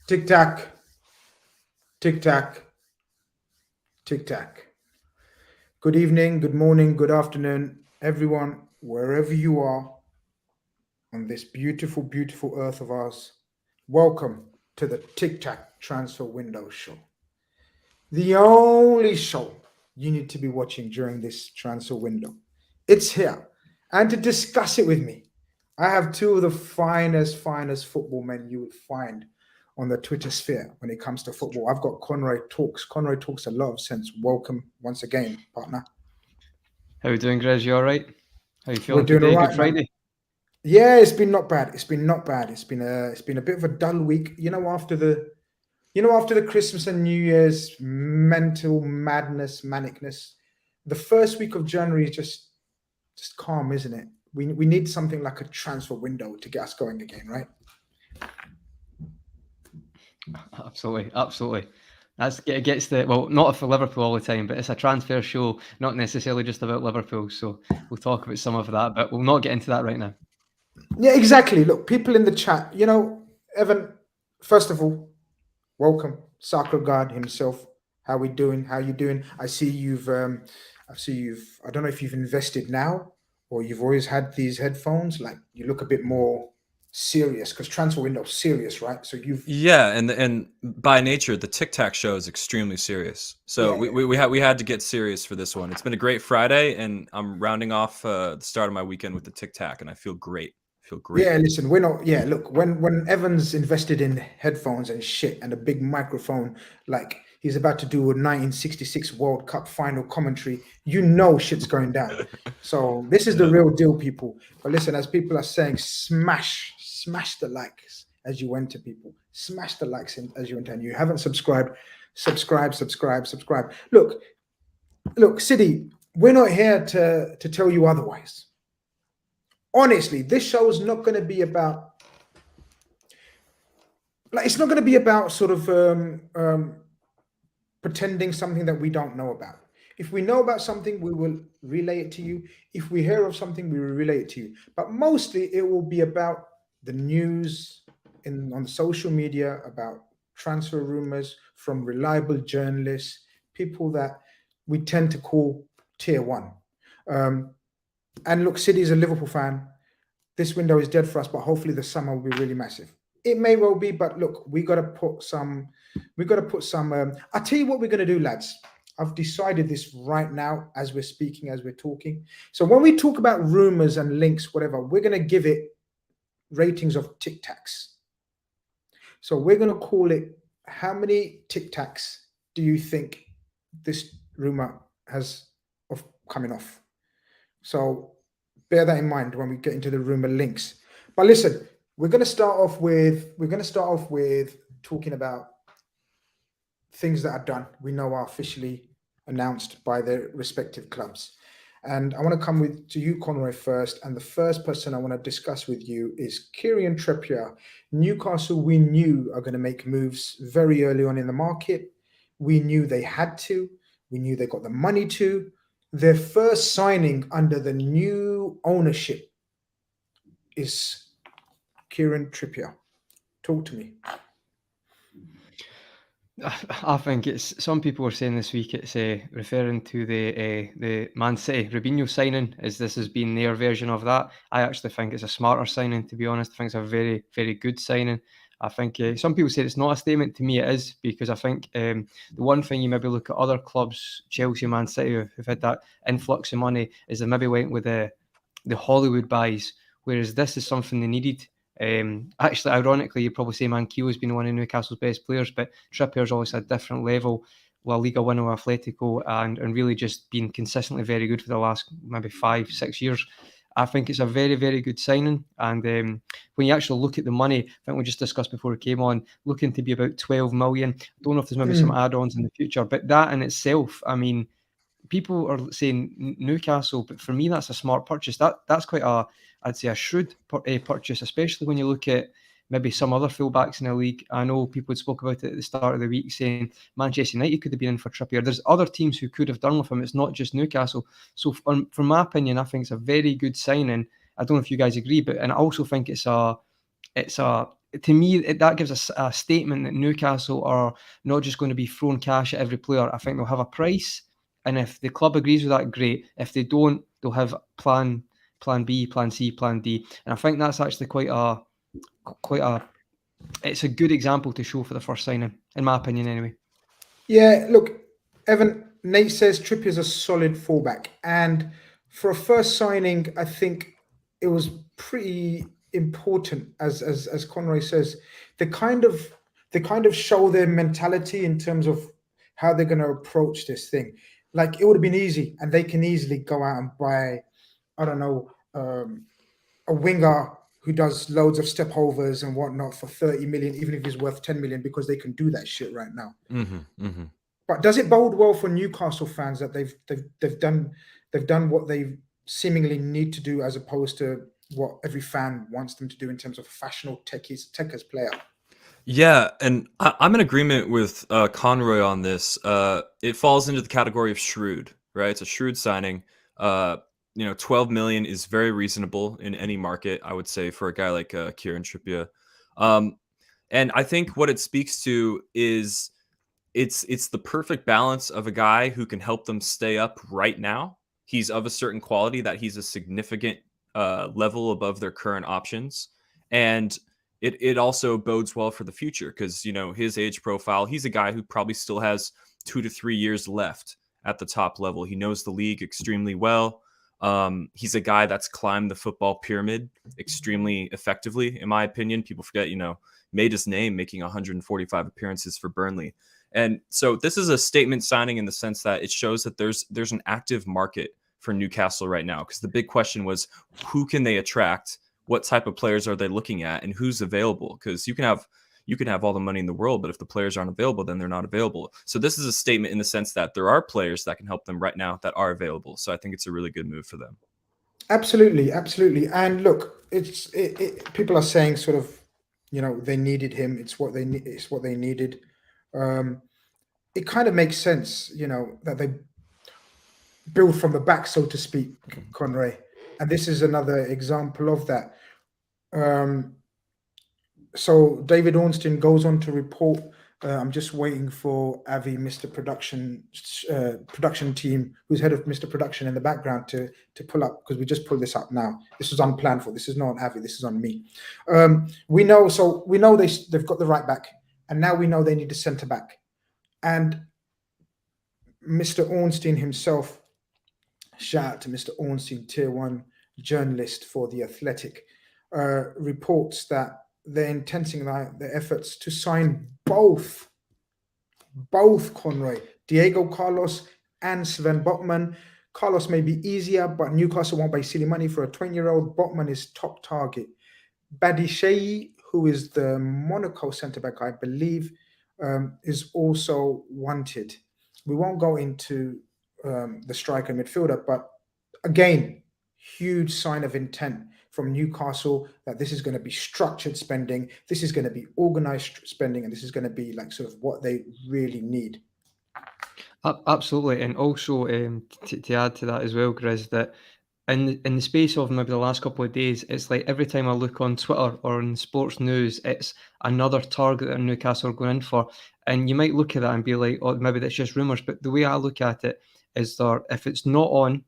Tic tac, tic tac, tic tac. Good evening, good morning, good afternoon, everyone, wherever you are on this beautiful, beautiful earth of ours. Welcome to the Tic Tac Transfer Window Show. The only show you need to be watching during this transfer window. It's here. And to discuss it with me, I have two of the finest football men you would find on the Twitter sphere when it comes to football. I've got Conroy Talks. Conroy talks a lot of sense. Welcome once again, partner. How you doing, Grizz? You all right? How you We're feeling doing all today? right, Good man. Friday? Yeah, it's been not bad. It's been not bad. It's been a bit of a dull week. After the Christmas and New Year's mental madness, manicness, the first week of January is just calm, isn't it? We need something like a transfer window to get us going again, right? Absolutely. It gets not for Liverpool all the time, but it's a transfer show, not necessarily just about Liverpool. So we'll talk about some of that, but we'll not get into that right now. Yeah, exactly. Look, people in the chat, Evan, first of all, welcome. Sacro God himself. How we doing? How you doing? I see you've I don't know if you've invested now or you've always had these headphones. Like you look a bit more serious because transfer window's serious, right? So Yeah, and by nature, the Tic Tac show is extremely serious. So Yeah. we had to get serious for this one. It's been a great Friday, and I'm rounding off the start of my weekend with the Tic Tac, and I feel great. Yeah, listen, we're not. Yeah, look, when Evans invested in headphones and shit and a big microphone, like he's about to do a 1966 World Cup final commentary, shit's going down. So this is the real deal, people. But listen, as people are saying, smash the likes as you enter, people. Smash the likes as you enter. And you haven't subscribed, subscribe. Look, City, we're not here to tell you otherwise. Honestly, this show is not going to be about it's not going to be about sort of pretending something that we don't know about. If we know about something, we will relay it to you. If we hear of something, we will relay it to you. But mostly it will be about the news on the social media, about transfer rumors from reliable journalists, people that we tend to call tier one. And look, City is a Liverpool fan. This window is dead for us, but hopefully the summer will be really massive. It may well be, but look, we got to put some. I'll tell you what we're going to do, lads. I've decided this right now as we're speaking, as we're talking. So when we talk about rumors and links, whatever, we're going to give it ratings of Tic Tacs. So we're going to call it, how many Tic Tacs do you think this rumor has of coming off? So bear that in mind when we get into the rumor links. But listen, we're going to start off with talking about things that are done. We know are officially announced by their respective clubs. And I want to come to you, Conroy, first. And the first person I want to discuss with you is Kieran Trippier. Newcastle, we knew, are going to make moves very early on in the market. We knew they had to. We knew they got the money to. Their first signing under the new ownership is Kieran Trippier. Talk to me. I think it's some people are saying this week it's referring to the Man City Robinho signing as this has been their version of that. I actually think it's a smarter signing, to be honest. I think it's a very, very good signing. I think some people say it's not a statement. To me, it is, because I think the one thing you maybe look at other clubs, Chelsea, Man City, who've had that influx of money, is they maybe went with the Hollywood buys, whereas this is something they needed. Actually, ironically, you'd probably say Manquillo's been one of Newcastle's best players, but Trippier's always had a different level. La Liga winner with Atletico and really just been consistently very good for the last maybe 5-6 years. I think it's a very, very good signing. And when you actually look at the money, I think we just discussed before it came on, looking to be about 12 million. I don't know if there's maybe some add-ons in the future, but that in itself, I mean, people are saying Newcastle, but for me, that's a smart purchase. That's quite I'd say a shrewd purchase, especially when you look at maybe some other fullbacks in the league. I know people had spoke about it at the start of the week, saying Manchester United could have been in for Trippier. There's other teams who could have done with him. It's not just Newcastle. So from my opinion, I think it's a very good signing. I don't know if you guys agree, and I also think it's to me, that gives us a statement that Newcastle are not just going to be throwing cash at every player. I think they'll have a price, and if the club agrees with that, great. If they don't, they'll have plan B, plan C, plan D, and I think that's actually quite a it's a good example to show for the first signing, in my opinion, anyway. Yeah, look, Evan, Nate says Trippier is a solid fullback, and for a first signing, I think it was pretty important, as Conroy says, they kind of show their mentality in terms of how they're going to approach this thing. Like, it would have been easy, and they can easily go out and buy, I don't know, a winger who does loads of step overs and whatnot for 30 million, even if he's worth 10 million, because they can do that shit right now. But does it bode well for Newcastle fans that they've done what they seemingly need to do, as opposed to what every fan wants them to do in terms of fashionable techers player? Yeah, and I'm in agreement with Conroy on this. It falls into the category of shrewd, right? It's a shrewd signing. 12 million is very reasonable in any market, I would say, for a guy like Kieran Trippier. And I think what it speaks to is it's the perfect balance of a guy who can help them stay up right now. He's of a certain quality that he's a significant level above their current options. And it also bodes well for the future because, his age profile, he's a guy who probably still has 2 to 3 years left at the top level. He knows the league extremely well. He's a guy that's climbed the football pyramid extremely effectively, in my opinion. People forget, made his name making 145 appearances for Burnley. And so this is a statement signing in the sense that it shows that there's an active market for Newcastle right now. Because the big question was, who can they attract? What type of players are they looking at, and who's available? Because you can have all the money in the world, but if the players aren't available, then they're not available. So this is a statement in the sense that there are players that can help them right now that are available. So I think it's a really good move for them. Absolutely. And look, people are saying sort of, they needed him. It's what they needed. It kind of makes sense, that they build from the back, so to speak, Conroy. And this is another example of that. So David Ornstein goes on to report, I'm just waiting for Avi, Mr. Production team, who's head of Mr. Production in the background, to pull up, because we just pulled this up now. This was unplanned for. This is not on Avi. This is on me. We know they've got the right back, and now we know they need a centre back. And Mr. Ornstein himself, shout out to Mr. Ornstein, tier 1 journalist for The Athletic, reports that they're intensifying their efforts to sign both Conroy, Diego Carlos and Sven Botman. Carlos may be easier, but Newcastle won't pay silly money for a 20-year-old. Botman is top target. Badishei, who is the Monaco centre-back, I believe, is also wanted. We won't go into the striker midfielder, but again, huge sign of intent from Newcastle that this is going to be structured spending, this is going to be organized spending, and this is going to be like sort of what they really need. Absolutely. And also to add to that as well, Grizz, that in the space of maybe the last couple of days, it's like every time I look on Twitter or in sports news, it's another target that Newcastle are going in for. And you might look at that and be like, oh, maybe that's just rumours. But the way I look at it is that if it's not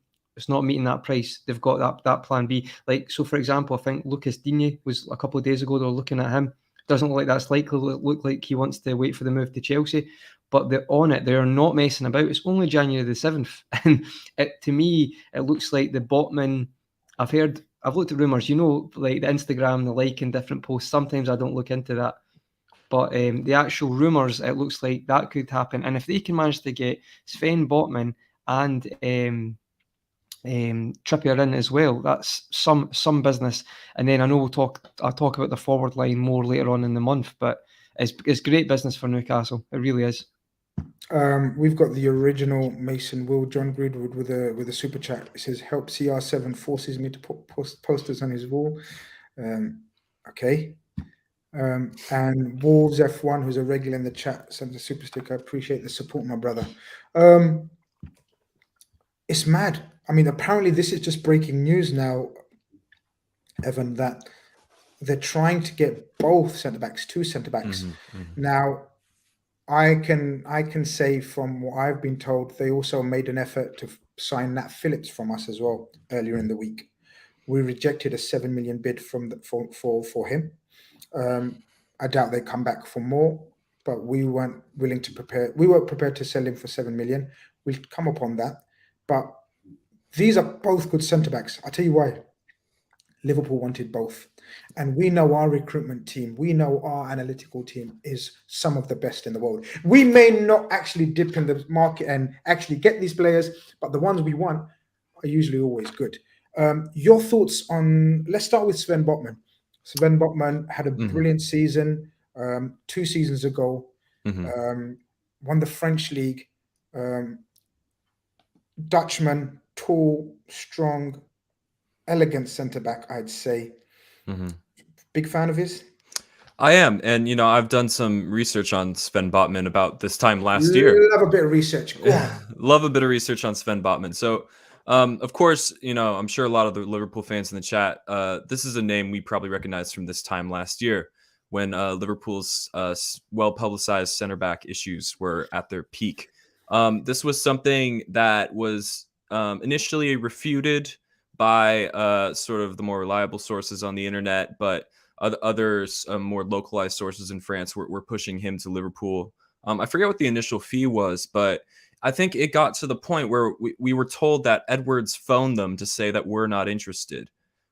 meeting that price, they've got that plan B. Like, so for example, I think Lucas Digne was a couple of days ago, they were looking at him. Doesn't look like that's likely. Look like he wants to wait for the move to Chelsea. But they're on it. They're not messing about. It's only January the 7th. And to me, it looks like the Botman, I've looked at rumours, like the Instagram, the like in different posts. Sometimes I don't look into that. But the actual rumours, it looks like that could happen. And if they can manage to get Sven Botman and Trippier in as well, that's some business. And then I know I'll talk about the forward line more later on in the month, but it's great business for Newcastle. It really is. We've got the original Mason Will, John Greenwood, with a super chat. It says, help CR7 forces me to put posters on his wall. Okay. And Wolves F1, who's a regular in the chat, sends a super sticker. I appreciate the support, my brother. It's mad. I mean, apparently this is just breaking news now, Evan, that they're trying to get both centre-backs, two centre-backs. Now, I can say from what I've been told, they also made an effort to sign Nat Phillips from us as well earlier in the week. We rejected a 7 million bid for him. I doubt they come back for more, but we weren't willing to prepare. We weren't prepared to sell him for 7 million. We'll come upon that. But these are both good centre backs. I'll tell you why. Liverpool wanted both. And we know our recruitment team, we know our analytical team is some of the best in the world. We may not actually dip in the market and actually get these players, but the ones we want are usually always good. Your thoughts on, let's start with Sven Botman. Sven Botman had a brilliant season 2 seasons ago, won the French league. Dutchman, tall, strong, elegant centre-back, I'd say. Big fan of his? I am. And, I've done some research on Sven Botman about this time last year. Love a bit of research. Go on. Love a bit of research on Sven Botman. So, of course, I'm sure a lot of the Liverpool fans in the chat, this is a name we probably recognize from this time last year when Liverpool's well-publicized center-back issues were at their peak. This was something that was initially refuted by sort of the more reliable sources on the internet, but others, more localized sources in France were pushing him to Liverpool. I forget what the initial fee was, but I think it got to the point where we were told that Edwards phoned them to say that we're not interested.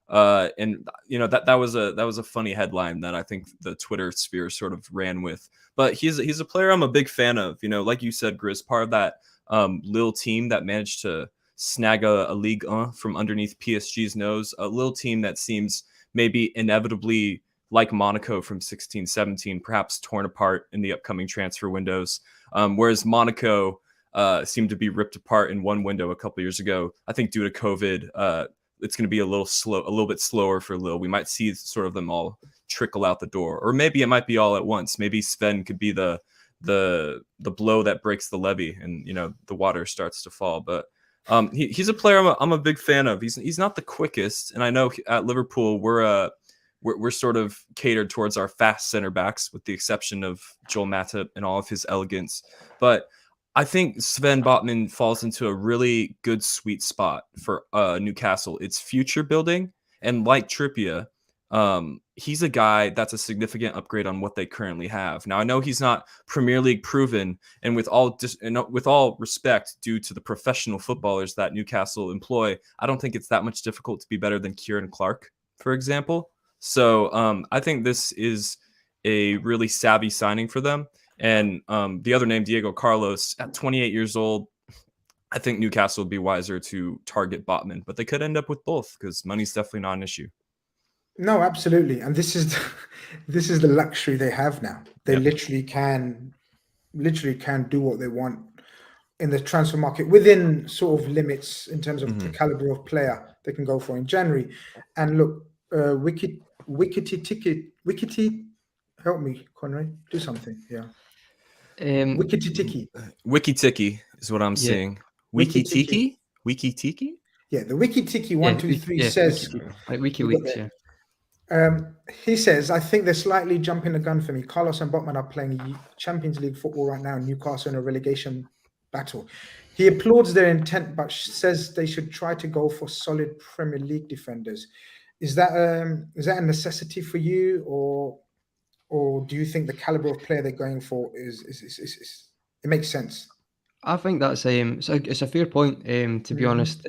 And that was a funny headline that I think the Twitter sphere sort of ran with. But he's a player I'm a big fan of. Like you said, Grizz, part of that Lille team that managed to snag a Ligue 1 from underneath PSG's nose, a Lille team that seems maybe inevitably like Monaco from 16-17, perhaps torn apart in the upcoming transfer windows. Whereas Monaco seemed to be ripped apart in one window a couple years ago. I think due to COVID, it's going to be a little bit slower for Lille. We might see sort of them all trickle out the door, or maybe it might be all at once. Maybe Sven could be the blow that breaks the levee, and the water starts to fall. But he's a player I'm a big fan of. He's not the quickest, and I know at Liverpool we're sort of catered towards our fast center backs, with the exception of Joel Matip and all of his elegance. But I think Sven Botman falls into a really good sweet spot for Newcastle. It's future building, and like Trippier, he's a guy that's a significant upgrade on what they currently have. Now, I know he's not Premier League proven, and with all respect due to the professional footballers that Newcastle employ, I don't think it's that much difficult to be better than Kieran Clark, for example. So I think this is a really savvy signing for them. And the other name, Diego Carlos, at 28 years old, I think Newcastle would be wiser to target Botman, but they could end up with both because money's definitely not an issue. No, absolutely. And this is the luxury they have now. They literally can do what they want in the transfer market within sort of limits in terms of the caliber of player they can go for in January. And look, Wickety, help me, Conway, do something. Yeah. Wiki-tiki. Wiki-tiki is what I'm seeing. Wiki-tiki? Wiki-tiki? Yeah, the Wiki-tiki 123 says... Like WikiLeaks, yeah. He says, I think they're slightly jumping the gun for me. Carlos and Botman are playing Champions League football right now, Newcastle in a relegation battle. He applauds their intent, but says they should try to go for solid Premier League defenders. Is that a necessity for you, or do you think the caliber of player they're going for is it makes sense? I think that's it's a fair point. To be honest,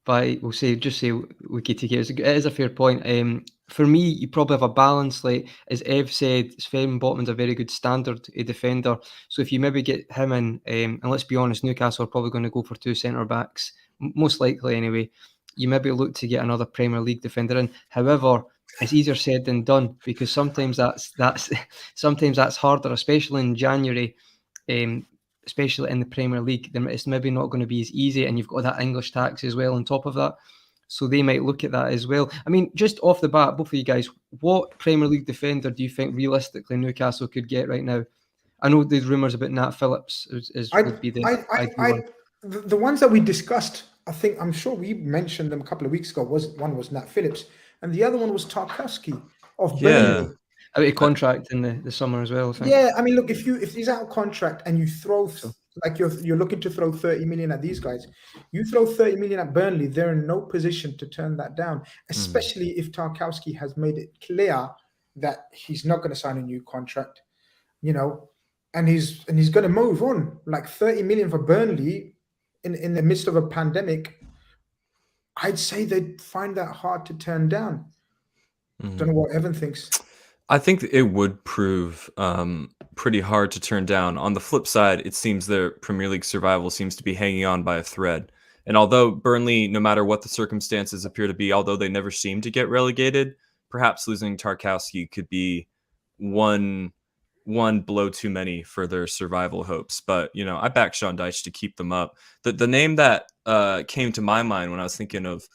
but we'll say Wiki-tiki. It is a fair point. For me, you probably have a balance. Like as Ev said, Sven Botman's a very good standard defender. So if you maybe get him in, and let's be honest, Newcastle are probably going to go for 2 centre backs, most likely anyway. You maybe look to get another Premier League defender in. However, it's easier said than done, because sometimes that's harder, especially in January, especially in the Premier League. It's maybe not going to be as easy, and you've got that English tax as well on top of that. So they might look at that as well. I mean, just off the bat, both of you guys, what Premier League defender do you think realistically Newcastle could get right now? I know there's rumours about Nat Phillips would be the ideal one. The ones that we discussed, I'm sure we mentioned them a couple of weeks ago. One was Nat Phillips, and the other one was Tarkowski of Yeah. Burnley. Out of contract in the summer as well, I think. Yeah, I mean, look, if he's out of contract and you throw So- like you're looking to throw 30 million at these guys, you throw 30 million at Burnley, they're in no position to turn that down, especially if Tarkowski has made it clear that he's not going to sign a new contract, you know, and he's going to move on. Like 30 million for Burnley in the midst of a pandemic, I'd say they'd find that hard to turn down. Don't know what Evan thinks. I think it would prove pretty hard to turn down. On the flip side, it seems their Premier League survival seems to be hanging on by a thread. And although Burnley, no matter what the circumstances appear to be, although they never seem to get relegated, perhaps losing Tarkowski could be one blow too many for their survival hopes. But, you know, I back Sean Dyche to keep them up. The name that came to my mind when I was thinking of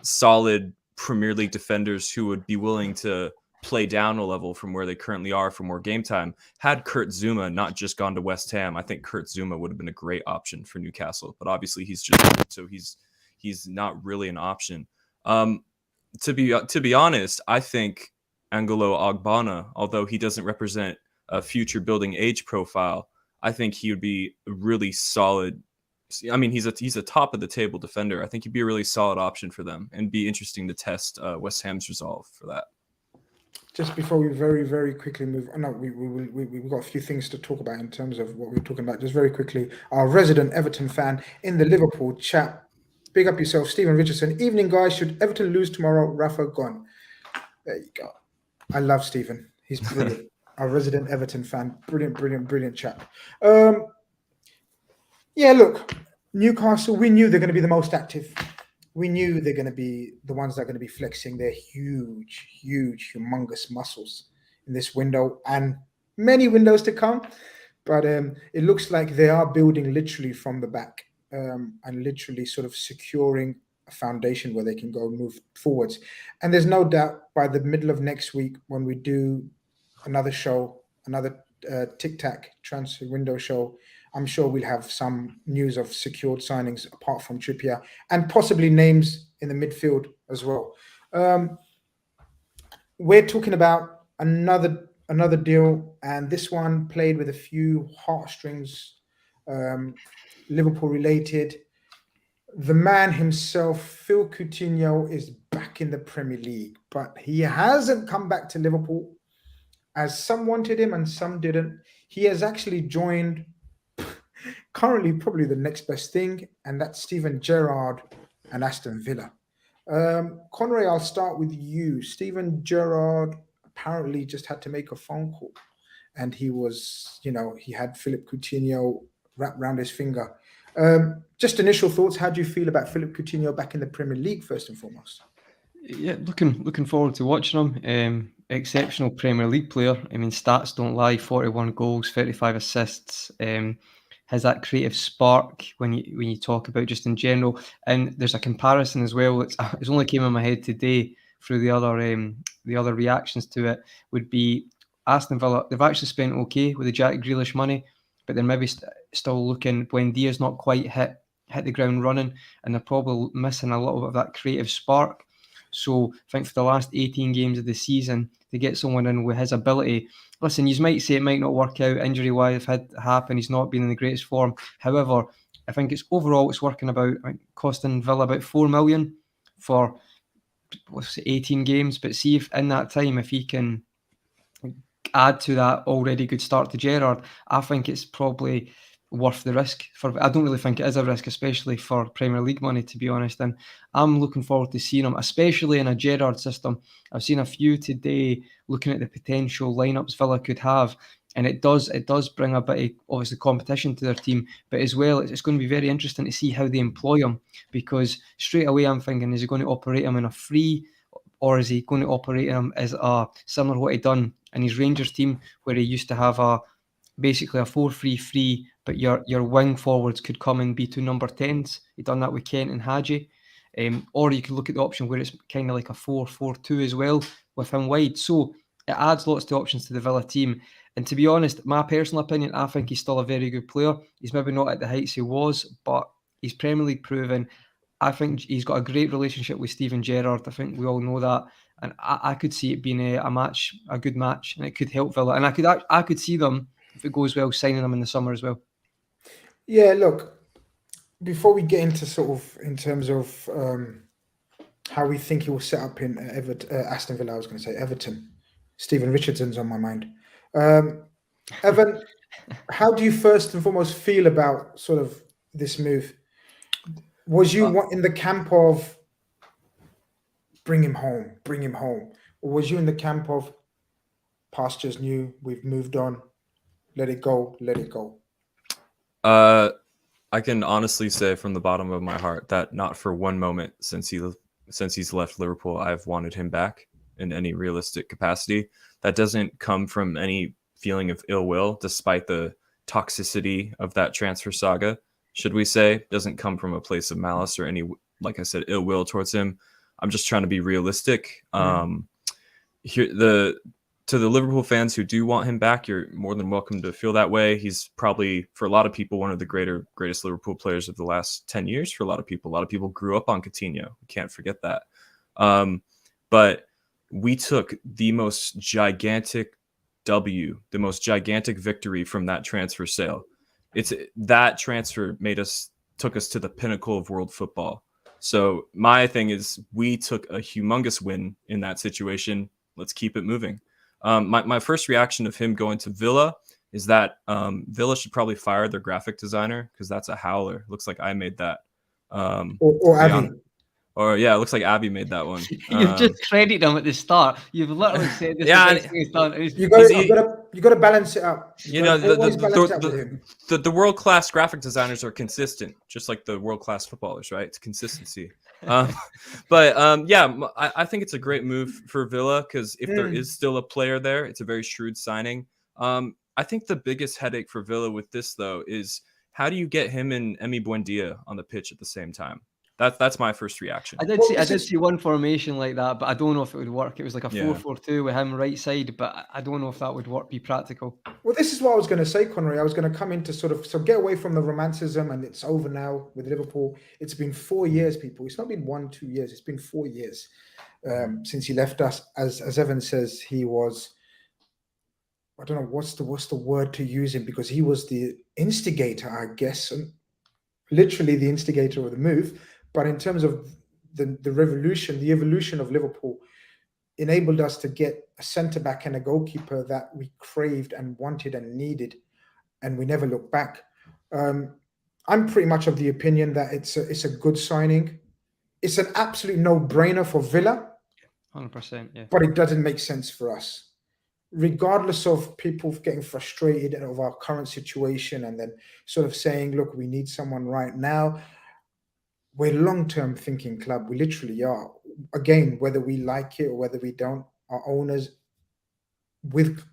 solid Premier League defenders who would be willing to play down a level from where they currently are for more game time. Had Kurt Zouma not just gone to West Ham, I think Kurt Zouma would have been a great option for Newcastle. But obviously he's just so he's not really an option. To be honest, I think Angelo Ogbonna, although he doesn't represent a future building age profile, I think he would be a really solid. I mean, he's a top of the table defender. I think he'd be a really solid option for them, and be interesting to test West Ham's resolve for that. Just before we very, very quickly move on, no, we've got a few things to talk about in terms of what we're talking about. Just very quickly, our resident Everton fan in the Liverpool chat, big up yourself, Stephen Richardson. Evening, guys. Should Everton lose tomorrow? Rafa gone. There you go. I love Stephen. He's brilliant. Our resident Everton fan. Brilliant chap. Yeah, look, Newcastle, we knew they're going to be the most active. We knew they're going to be the ones that are going to be flexing their huge, humongous muscles in this window and many windows to come. But it looks like they are building literally from the back and literally sort of securing a foundation where they can go move forwards. And there's no doubt by the middle of next week when we do another show, another tic-tac transfer window show, I'm sure we'll have some news of secured signings apart from Trippier and possibly names in the midfield as well. We're talking about another deal, and this one played with a few heartstrings, Liverpool related. The man himself, Phil Coutinho, is back in the Premier League, but he hasn't come back to Liverpool as some wanted him and some didn't. He has actually joined currently probably the next best thing, and that's Steven Gerrard and Aston Villa. Conroy, I'll start with you. Steven Gerrard apparently just had to make a phone call, and he was, he had Philip Coutinho wrapped around his finger. Just initial thoughts. How do you feel about Philip Coutinho back in the Premier League, first and foremost? Yeah, looking forward to watching him. Exceptional Premier League player. I mean, stats don't lie. 41 goals, 35 assists. Has that creative spark when you talk about just in general. And there's a comparison as well. It's only came in my head today through the other reactions to it. Would be Aston Villa. They've actually spent okay with the Jack Grealish money, but they're maybe still looking when Diaz not quite hit the ground running, and they're probably missing a little bit of that creative spark. So I think for the last 18 games of the season, to get someone in with his ability, listen, you might say it might not work out injury-wise, had happen, he's not been in the greatest form. However, I think it's working about, costing Villa about 4 million for 18 games. But see if in that time, if he can add to that already good start to Gerrard, I think it's probably worth the risk. I don't really think it is a risk, especially for Premier League money, to be honest. And I'm looking forward to seeing him, especially in a Gerrard system. I've seen a few today looking at the potential lineups Villa could have, and it does bring a bit of obviously competition to their team, but as well it's going to be very interesting to see how they employ him, because straight away I'm thinking, is he going to operate him in a free, or is he going to operate him as a similar to what he done in his Rangers team, where he used to have basically a 4-3-3, but your wing forwards could come and be two number 10s. He done that with Kent and Hadji. Or you could look at the option where it's kind of like a 4-4-2 as well with him wide. So it adds lots of options to the Villa team. And to be honest, my personal opinion, I think he's still a very good player. He's maybe not at the heights he was, but he's Premier League proven. I think he's got a great relationship with Steven Gerrard. I think we all know that. And I could see it being a good match, and it could help Villa. And I could see them, if it goes well, signing them in the summer as well. Yeah, look, before we get into sort of in terms of how we think he will set up in Aston Villa, I was going to say Everton. Stephen Richardson's on my mind. Evan, how do you first and foremost feel about sort of this move? Was you in the camp of bring him home, or was you in the camp of pastures new, we've moved on, let it go? I can honestly say from the bottom of my heart that not for one moment since he's left Liverpool, I've wanted him back in any realistic capacity. That doesn't come from any feeling of ill will, despite the toxicity of that transfer saga, should we say. Doesn't come from a place of malice or any, like I said, ill will towards him. I'm just trying to be realistic. To the Liverpool fans who do want him back, you're more than welcome to feel that way. He's probably, for a lot of people, one of the greatest Liverpool players of the last 10 years. For a lot of people grew up on Coutinho. We can't forget that. But we took the most gigantic W, the most gigantic victory from that transfer sale. That transfer took us to the pinnacle of world football. So my thing is, we took a humongous win in that situation. Let's keep it moving. My first reaction of him going to Villa is that Villa should probably fire their graphic designer, because that's a howler. Looks like I made that. Or Abby. It looks like Abby made that one. You've just credited him at the start. You've literally said this. Yeah, the best thing he's done. You got to balance it up. The world class graphic designers are consistent, just like the world class footballers, right? It's consistency. I think it's a great move for Villa, because if there is still a player there, it's a very shrewd signing. I think the biggest headache for Villa with this, though, is how do you get him and Emi Buendia on the pitch at the same time? That's my first reaction. I did see one formation like that, but I don't know if it would work. It was like a 4-4-2 with him right side, but I don't know if that would be practical. Well, this is what I was going to say, Conroy. I was going to come into get away from the romanticism, and it's over now with Liverpool. It's been 4 years, people. It's not been 1-2 years. It's been 4 years since he left us. As Evan says, he was, I don't know what's the word to use him, because he was the instigator, I guess, and literally the instigator of the move. But in terms of the revolution, the evolution of Liverpool enabled us to get a centre-back and a goalkeeper that we craved and wanted and needed, and we never looked back. I'm pretty much of the opinion that it's a good signing. It's an absolute no-brainer for Villa. 100%, yeah. But it doesn't make sense for us. Regardless of people getting frustrated of our current situation and then sort of saying, look, we need someone right now. We're a long-term thinking club. We literally are. Again, whether we like it or whether we don't, our owners,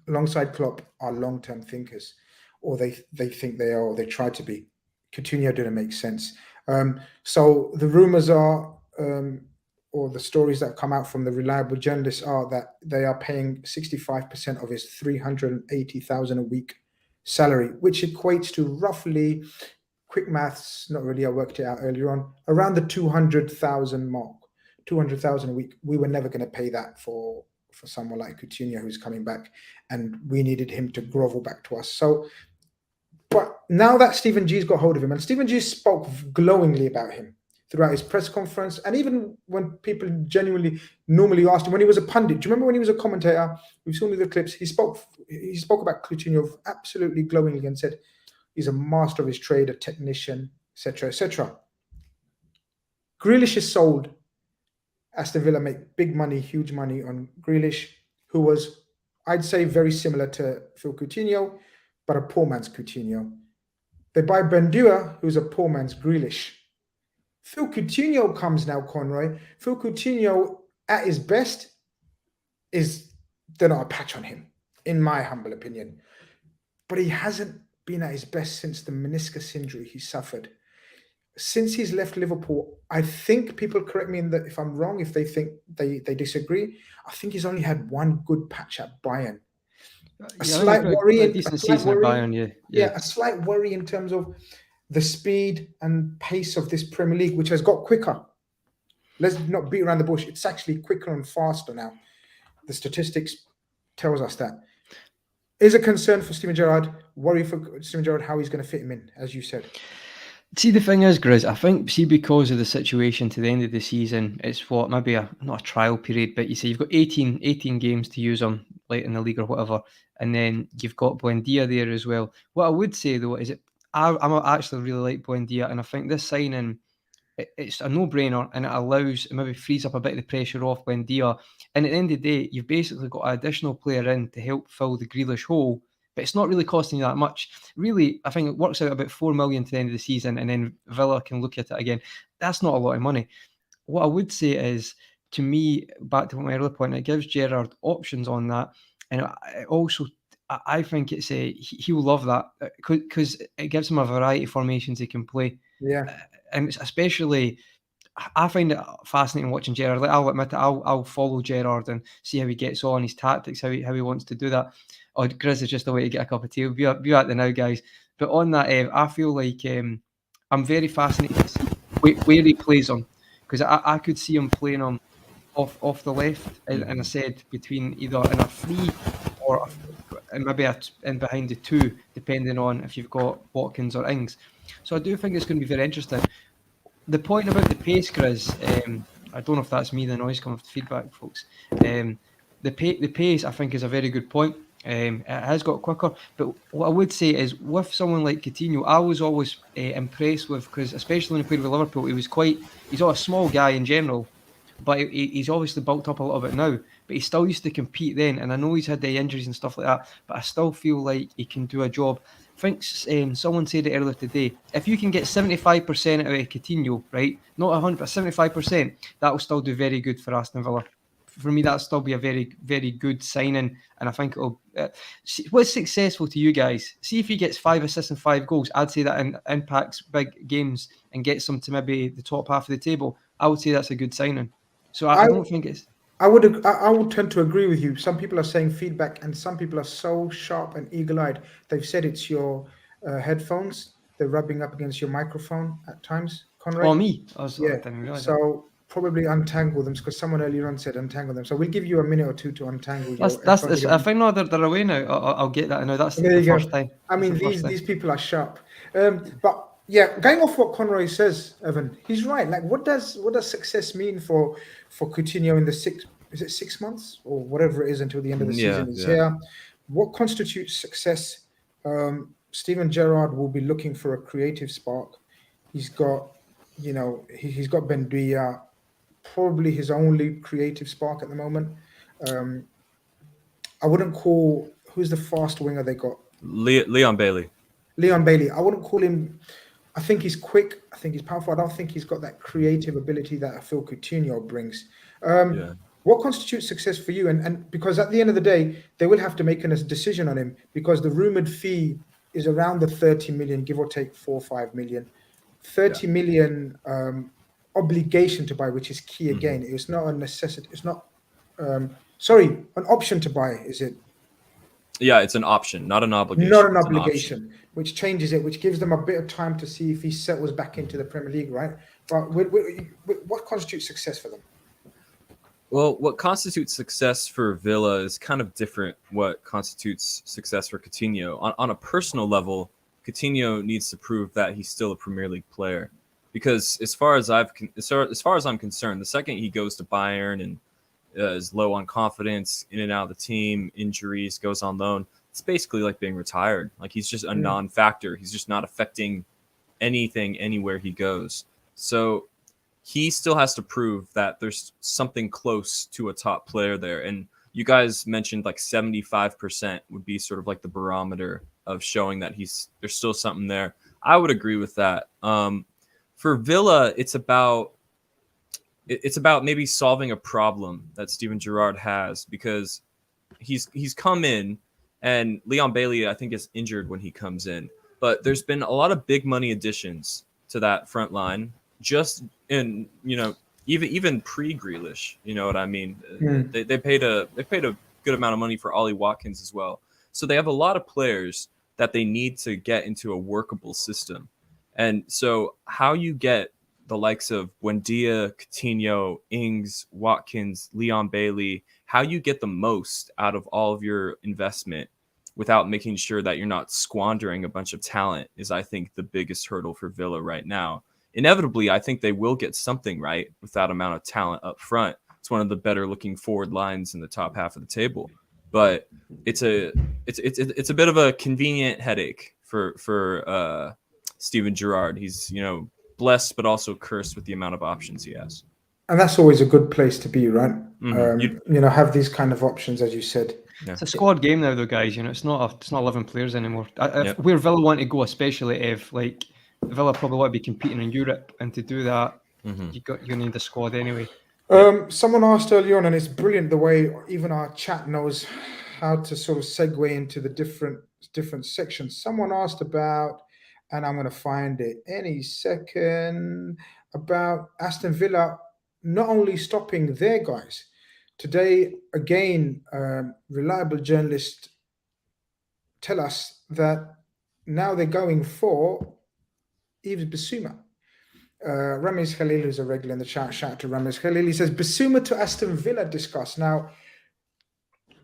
alongside Klopp, are long-term thinkers, or they think they are, or they try to be. Coutinho didn't make sense. So the rumours are, or the stories that come out from the reliable journalists, are that they are paying 65% of his 380,000 a week salary, which equates to roughly, quick maths, not really, I worked it out earlier on, around the 200,000 mark, 200,000 a week. We were never going to pay that for someone like Coutinho, who's coming back, and we needed him to grovel back to us. So, but now that Stephen G's got hold of him, and Stephen G spoke glowingly about him throughout his press conference, and even when people genuinely normally asked him, when he was a pundit, do you remember when he was a commentator? We've seen the clips. He spoke about Coutinho absolutely glowingly and said, he's a master of his trade, a technician, etc., etc. Grealish is sold. Aston Villa make big money, huge money on Grealish, who was, I'd say, very similar to Phil Coutinho, but a poor man's Coutinho. They buy Buendia, who's a poor man's Grealish. Phil Coutinho comes now, Conroy. Phil Coutinho, at his best, they're not a patch on him, in my humble opinion. But he hasn't been at his best since the meniscus injury he suffered. Since he's left Liverpool, I think, people correct me if I'm wrong, if they think they disagree, I think he's only had one good patch at Bayern. A slight worry in terms of the speed and pace of this Premier League, which has got quicker. let's not beat around the bush. It's actually quicker and faster now. The statistics tells us that. Is a concern for Steven Gerrard. Worry for Steven Gerrard how he's going to fit him in, as you said. See, the thing is, Grizz, I think, because of the situation to the end of the season, it's maybe not a trial period, but you say you've got 18 games to use them late in the league or whatever, and then you've got Buendia there as well. What I would say, though, is I actually really like Buendia, and I think this signing, it's a no-brainer, and it maybe frees up a bit of the pressure off Buendia. And at the end of the day, you've basically got an additional player in to help fill the Grealish hole, but it's not really costing you that much. Really, I think it works out about 4 million to the end of the season, and then Villa can look at it again. That's not a lot of money. What I would say is, to me, back to my earlier point, it gives Gerrard options on that, and it also, I think he will love that because it gives him a variety of formations he can play. Yeah. And it's especially, I find it fascinating watching Gerrard. Like, I'll admit it, I'll follow Gerrard and see how he gets on, his tactics, how he wants to do that. Oh, Grizz is just a way to get a cup of tea. We'll be at the now, guys. But on that, I feel like I'm very fascinated to see where he plays on, because I could see him playing him off the left, and I said between either in a 3 or maybe in behind the 2, depending on if you've got Watkins or Ings. So I do think it's going to be very interesting. The point about the pace, Chris, I don't know if that's me, the noise coming off the feedback, folks. The pace, I think, is a very good point. It has got quicker, but what I would say is with someone like Coutinho, I was always impressed with, because especially when he played with Liverpool, he's a small guy in general, but he's obviously bulked up a little bit now, but he still used to compete then, and I know he's had the injuries and stuff like that, but I still feel like he can do a job. I think someone said it earlier today, if you can get 75% out of Coutinho, right, not 100, but 75%, that will still do very good for Aston Villa. For me, that'll still be a very, very good signing, and I think it'll. What's successful to you guys? See if he gets 5 assists and 5 goals. I'd say that impacts big games and gets them to maybe the top half of the table. I would say that's a good signing. So I don't think it's. I would tend to agree with you. Some people are saying feedback, and some people are so sharp and eagle-eyed. They've said it's your headphones. They're rubbing up against your microphone at times. Conrad. Oh, me. I yeah. didn't realize so probably untangle them, because someone earlier on said untangle them. So we'll give you a minute or two to untangle. I think no, they're away now. I'll get that now. That's there the first time. I mean, these people are sharp. But yeah, going off what Conroy says, Evan, he's right. Like, what does success mean for Coutinho in the 6 months or whatever it is until the end of the season is here? What constitutes success? Steven Gerrard will be looking for a creative spark. He's got, he's got Buendia, probably his only creative spark at the moment. I wouldn't call, who's the fast winger they got? Leon Bailey. I wouldn't call him. I think he's quick. I think he's powerful. I don't think he's got that creative ability that I feel Coutinho brings. What constitutes success for you? And because at the end of the day, they will have to make a decision on him, because the rumored fee is around the 30 million, give or take 4 or 5 million. 30 million obligation to buy, which is key again. It's not a necessity. It's not, an option to buy, is it? Yeah, it's an option, not an obligation. Not an obligation, which changes it, which gives them a bit of time to see if he settles back into the Premier League, right? But what constitutes success for them? Well, what constitutes success for Villa is kind of different what constitutes success for Coutinho. On a personal level, Coutinho needs to prove that he's still a Premier League player. Because as far as I'm concerned, the second he goes to Bayern and is low on confidence, in and out of the team, injuries, goes on loan, it's basically like being retired. Like, he's just a non-factor. He's just not affecting anything anywhere he goes. So he still has to prove that there's something close to a top player there. And you guys mentioned like 75% would be sort of like the barometer of showing that there's still something there. I would agree with that. For Villa, it's about maybe solving a problem that Steven Gerrard has, because he's come in, and Leon Bailey, I think, is injured when he comes in. But there's been a lot of big money additions to that front line, just in, even pre-Grealish, you know what I mean? They paid a good amount of money for Ollie Watkins as well. So they have a lot of players that they need to get into a workable system. And so how you get the likes of Buendia, Coutinho, Ings, Watkins, Leon Bailey, how you get the most out of all of your investment without making sure that you're not squandering a bunch of talent is, I think, the biggest hurdle for Villa right now. Inevitably, I think they will get something right with that amount of talent up front. It's one of the better looking forward lines in the top half of the table, but it's a bit of a convenient headache for Steven Gerrard. He's, you know, blessed but also cursed with the amount of options he has. And that's always a good place to be, right? Mhm. You know, have these kind of options, as you said. Yeah. It's a squad game now, though, guys. You know, it's not 11 players anymore. Yep. Where Villa want to go, especially if like Villa probably want to be competing in Europe, and to do that, you need the squad anyway. Someone asked earlier on, and it's brilliant the way even our chat knows how to sort of segue into the different sections. Someone asked about, and I'm going to find it any second, about Aston Villa not only stopping their guys. Today, again, reliable journalists tell us that now they're going for Yves Bissouma. Ramesh Khalil, who's a regular in the chat, shout out to Ramesh Khalil. He says, Bissouma to Aston Villa discussed. Now,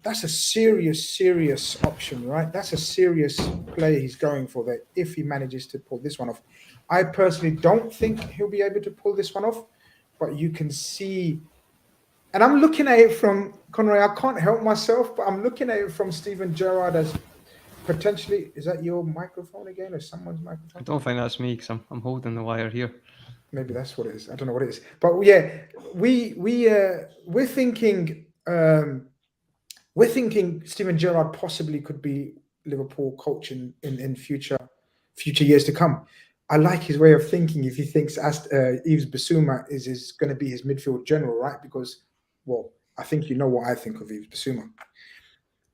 that's a serious option, right? That's a serious play he's going for there if he manages to pull this one off. I personally don't think he'll be able to pull this one off, but you can see, and I'm looking at it from, Conroy, I can't help myself, but I'm looking at it from Steven Gerrard as potentially, is that your microphone again or someone's microphone? I don't think that's me because I'm holding the wire here. Maybe that's what it is. I don't know what it is, but yeah, we're thinking Steven Gerrard possibly could be Liverpool coach in future years to come. I like his way of thinking. If he thinks Yves Bissouma is going to be his midfield general, right? Because, well, I think you know what I think of Yves Bissouma.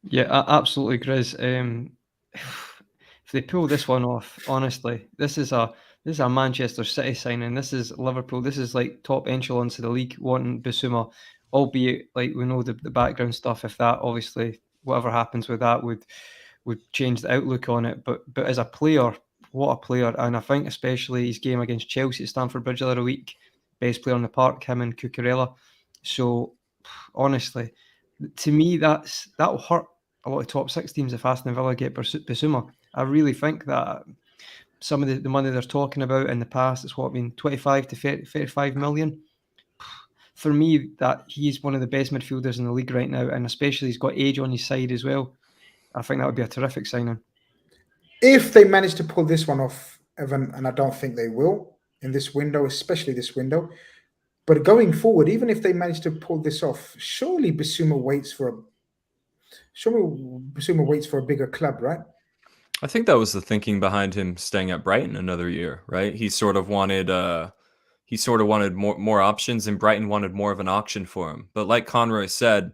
Yeah, absolutely, Grizz. If they pull this one off, honestly, this is a Manchester City signing. This is Liverpool. This is like top echelons of the league wanting Bissouma, albeit like we know the background stuff. If that obviously whatever happens with that would change the outlook on it. But as a player, what a player! And I think especially his game against Chelsea at Stamford Bridge the other week, best player on the park, him and Cucurella. So honestly, to me, that'll hurt a lot of top six teams if Aston Villa get Bissouma. I really think that some of the money they're talking about in the past, it's 25 to 35 million. For me, that he's one of the best midfielders in the league right now, and especially he's got age on his side as well. I think that would be a terrific signing. If they manage to pull this one off, Evan, and I don't think they will in this window, especially this window, but going forward, even if they manage to pull this off, surely Bissouma waits for a bigger club, right? I think that was the thinking behind him staying at Brighton another year, right? He sort of wanted more options, and Brighton wanted more of an auction for him. But like Conroy said,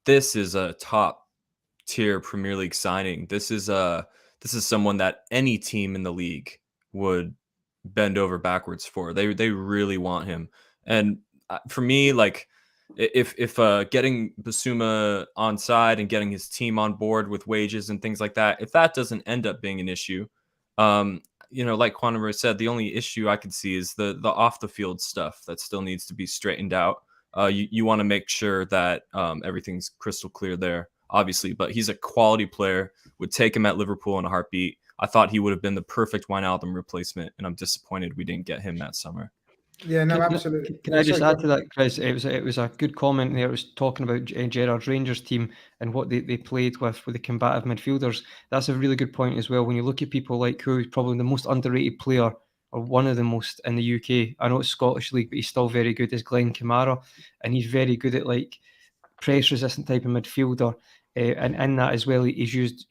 this is a top tier Premier League signing. This is someone that any team in the league would bend over backwards for. They really want him. And for me, like if getting Bissouma on side and getting his team on board with wages and things like that, if that doesn't end up being an issue, you know, like Conroy said, the only issue I could see is the off the field stuff that still needs to be straightened out. You want to make sure that everything's crystal clear there, obviously, but he's a quality player. Would take him at Liverpool in a heartbeat. I thought he would have been the perfect Wijnaldum replacement, and I'm disappointed we didn't get him that summer. Yeah, no, absolutely. Can I just add to that, Chris? It was a good comment there. It was talking about Gerrard's Rangers team and what they played with the combative midfielders. That's a really good point as well. When you look at people like who's probably the most underrated player or one of the most in the UK. I know it's Scottish League, but he's still very good. Is Glenn Kamara, and he's very good at like press resistant type of midfielder. And in that as well, he used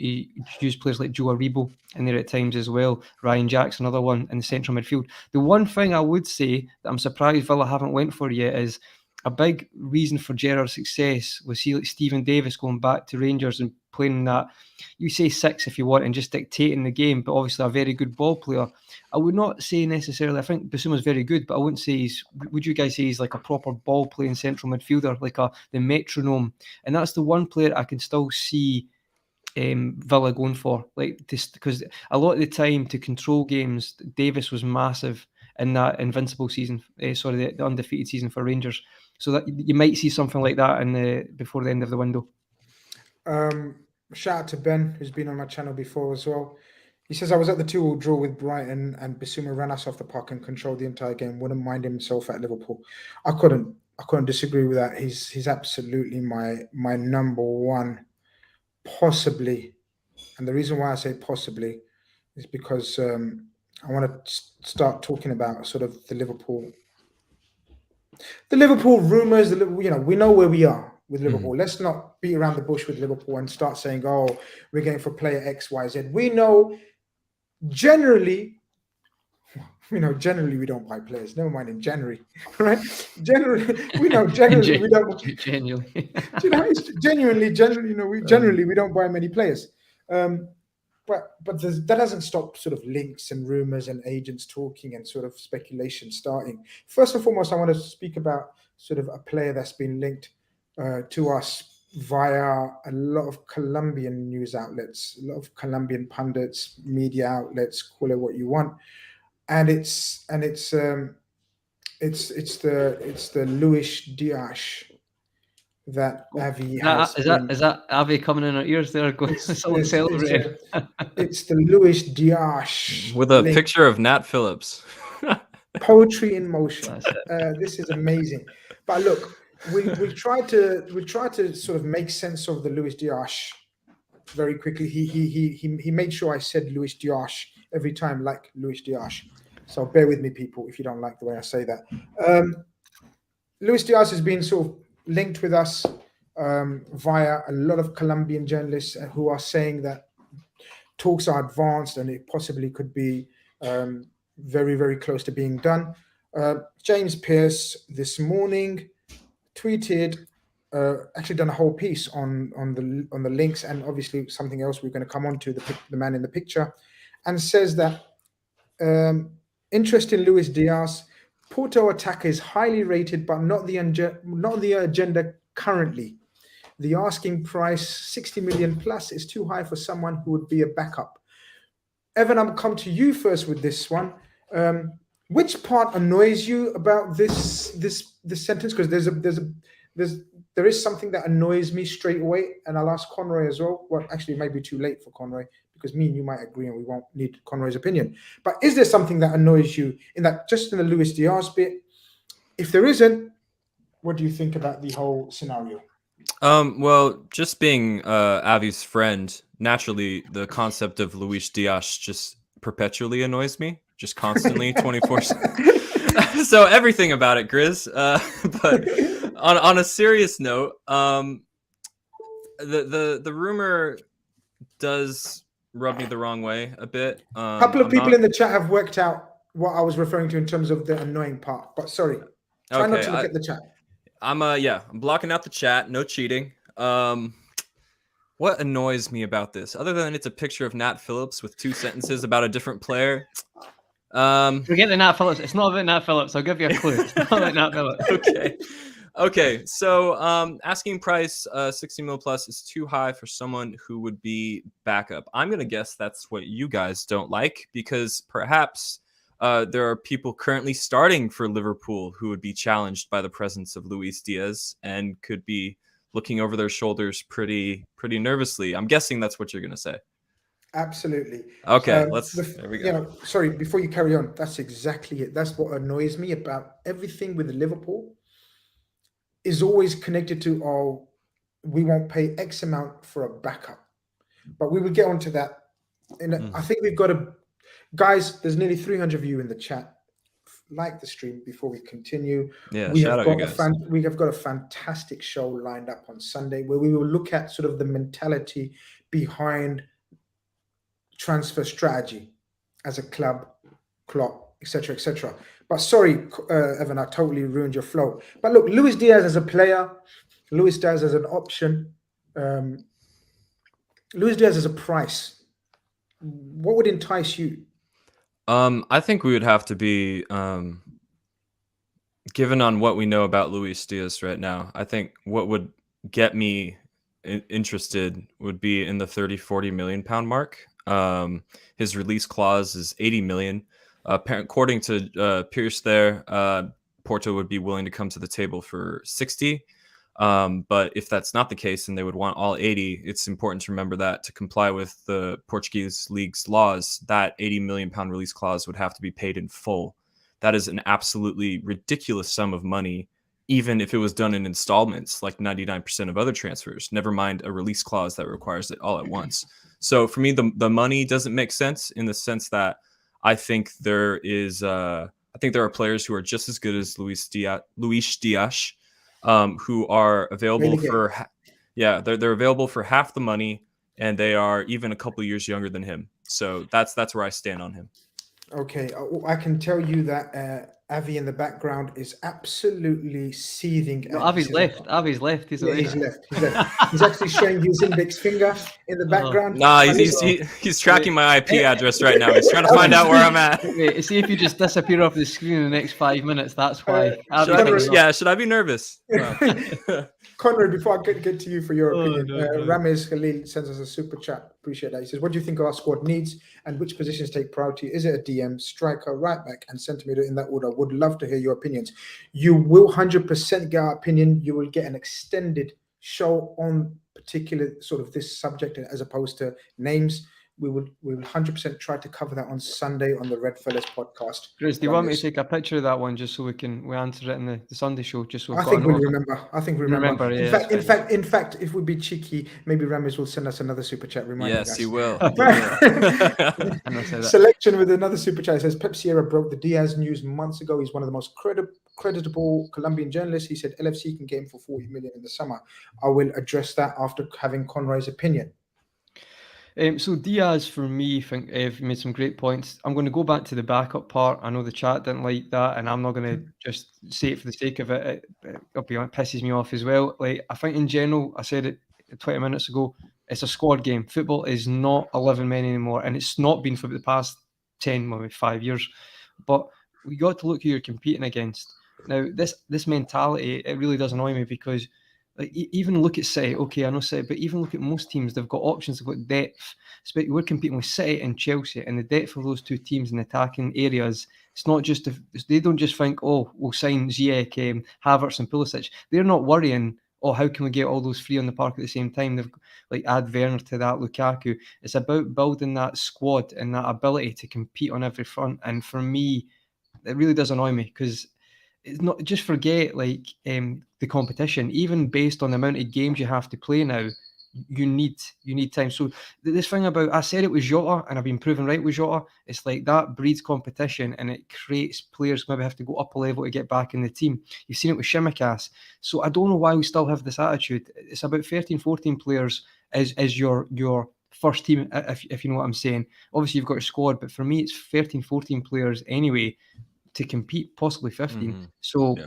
players like Joe Aribo in there at times as well. Ryan Jack's another one in the central midfield. The one thing I would say that I'm surprised Villa haven't went for yet is a big reason for Gerrard's success was like Stephen Davis going back to Rangers and playing that, you say six if you want, and just dictating the game, but obviously a very good ball player. I would not say necessarily, I think Bissouma's very good, but I wouldn't say would you guys say he's like a proper ball playing central midfielder, like the metronome? And that's the one player I can still see Villa going for, like this, because a lot of the time to control games, Davis was massive. in that invincible season, the undefeated season for Rangers. So that you might see something like that before the end of the window. Shout out to Ben, who's been on my channel before as well. He says, I was at the 2-2 draw with Brighton and Bissouma ran us off the park and controlled the entire game. Wouldn't mind himself at Liverpool. I couldn't disagree with that. He's absolutely my number one, possibly. And the reason why I say possibly is because I want to start talking about sort of the Liverpool rumours. We know where we are with Liverpool. Let's not beat around the bush with Liverpool and start saying, oh, we're going for player X, Y, Z. We know generally we don't buy players. Never mind in January, right? Generally, we don't. Genuinely. Generally, we don't buy many players. But that doesn't stop sort of links and rumors and agents talking and sort of speculation starting. First and foremost, I want to speak about sort of a player that's been linked to us via a lot of Colombian news outlets, a lot of Colombian pundits, media outlets, call it what you want, and it's the Luis Diaz that Avi has. Is that Avi coming in our ears there? Celebrating. It's the Luis Diaz with a picture of Nat Phillips. Poetry in motion. This is amazing. But look, we try to sort of make sense of the Luis Diaz very quickly. He made sure I said Luis Diaz every time, like Luis Diaz. So bear with me, people, if you don't like the way I say that. Luis Diaz has been sort of linked with us via a lot of Colombian journalists who are saying that talks are advanced and it possibly could be very, very close to being done. James Pearce this morning tweeted, actually done a whole piece on the links and obviously something else we're going to come on to, the man in the picture, and says that interest in Luis Diaz, Porto attacker is highly rated, but not the agenda currently. The asking price, 60 million plus, is too high for someone who would be a backup. Evan, I'll come to you first with this one. Which part annoys you about this sentence? Because there is something that annoys me straight away, and I'll ask Conroy as well. Well, actually, it might be too late for Conroy because me and you might agree, and we won't need Conroy's opinion. But is there something that annoys you just in the Luis Diaz bit? If there isn't, what do you think about the whole scenario? Well, just being Avi's friend, naturally, the concept of Luis Diaz just perpetually annoys me, just constantly, 24/7. So everything about it, Grizz. But on a serious note, the rumor does rub me the wrong way a bit. A couple of people in the chat have worked out what I was referring to in terms of the annoying part. But sorry, try not to look at the chat. I'm blocking out the chat. No cheating. What annoys me about this, other than it's a picture of Nat Phillips with 2 sentences about a different player? Forget the Nat Phillips. It's not about Nat Phillips. I'll give you a clue. It's not about Nat Phillips. Okay. So asking price 60 mil plus is too high for someone who would be backup. I'm gonna guess that's what you guys don't like, because perhaps there are people currently starting for Liverpool who would be challenged by the presence of Luis Diaz and could be looking over their shoulders pretty nervously. I'm guessing that's what you're gonna say. Absolutely. Okay, there we go. Sorry, before you carry on, that's exactly it. That's what annoys me about everything with Liverpool, is always connected to, oh, we won't pay X amount for a backup. But we will get onto that. I think we've got to, guys, there's nearly 300 of you in the chat. Like the stream before we continue. Yeah, we shout have out you guys. We have got a fantastic show lined up on Sunday where we will look at sort of the mentality behind transfer strategy as a club, Klopp, etc., etc. But sorry, Evan, I totally ruined your flow. But look, Luis Diaz as a player, Luis Diaz as an option, Luis Diaz as a price. What would entice you? I think we would have to be, given on what we know about Luis Diaz right now, I think what would get me interested would be in the 30-40 million pound mark. His release clause is 80 million. According to Pierce there, Porto would be willing to come to the table for 60. But if that's not the case and they would want all 80, it's important to remember that to comply with the Portuguese league's laws, that £80 million release clause would have to be paid in full. That is an absolutely ridiculous sum of money, even if it was done in installments like 99% of other transfers, never mind a release clause that requires it all at once. So for me, the money doesn't make sense in the sense that I think there are players who are just as good as Luis Diaz, who are available for they're available for half the money, and they are even a couple of years younger than him. So that's where I stand on him. Okay, I can tell you that Avi in the background is absolutely seething. No, Avi's left. Avi's left. He's away. He's left. He's actually showing his index finger in the background. Nah, he's tracking my IP address right now. He's trying to find out where I'm at. Wait, see if you just disappear off the screen in the next 5 minutes. That's why. Should I be nervous? Conrad, before I get to you for your opinion, Ramesh Khalil sends us a super chat. Appreciate that. He says, what do you think our squad needs and which positions take priority? Is it a DM, striker, right back, and centre mid in that order? Would love to hear your opinions. You will 100% get our opinion. You will get an extended show on particular sort of this subject as opposed to names. We will 100% try to cover that on Sunday on the Red Fellas podcast. Chris, do you want me to take a picture of that one just so we answer it in the Sunday show? Just so I think we remember. Yeah, in fact, if we be cheeky, maybe Ramesh will send us another super chat reminding us. Yes, he will. Selection with another super chat. It says Pep Sierra broke the Diaz news months ago. He's one of the most creditable Colombian journalists. He said LFC can get him for 40 million in the summer. I will address that after having Conroy's opinion. So Diaz, for me, I think Ev made some great points. I'm going to go back to the backup part. I know the chat didn't like that, and I'm not going to just say it for the sake of it. It pisses me off as well. Like, I think in general, I said it 20 minutes ago, it's a squad game. Football is not 11 men anymore, and it's not been for the past 10, maybe 5 years. But we got to look who you're competing against. Now, this mentality, it really does annoy me because like, even look at City, okay, I know City, but even look at most teams, they've got options, they've got depth. We're competing with City and Chelsea, and the depth of those two teams in attacking areas, it's not just, they don't just think, oh, we'll sign Ziyech, Havertz and Pulisic. They're not worrying, oh, how can we get all those three on the park at the same time? They've like add Werner to that, Lukaku. It's about building that squad and that ability to compete on every front. And for me, it really does annoy me because it's not just forget like the competition. Even based on the amount of games you have to play now, you need time. So this thing about, I said it was Jota, and I've been proven right with Jota. It's like that breeds competition, and it creates players maybe have to go up a level to get back in the team. You've seen it with Shimikas. So I don't know why we still have this attitude. It's about 13, 14 players as your first team, if you know what I'm saying. Obviously, you've got your squad, but for me, it's 13, 14 players anyway to compete, possibly 15. Mm-hmm. So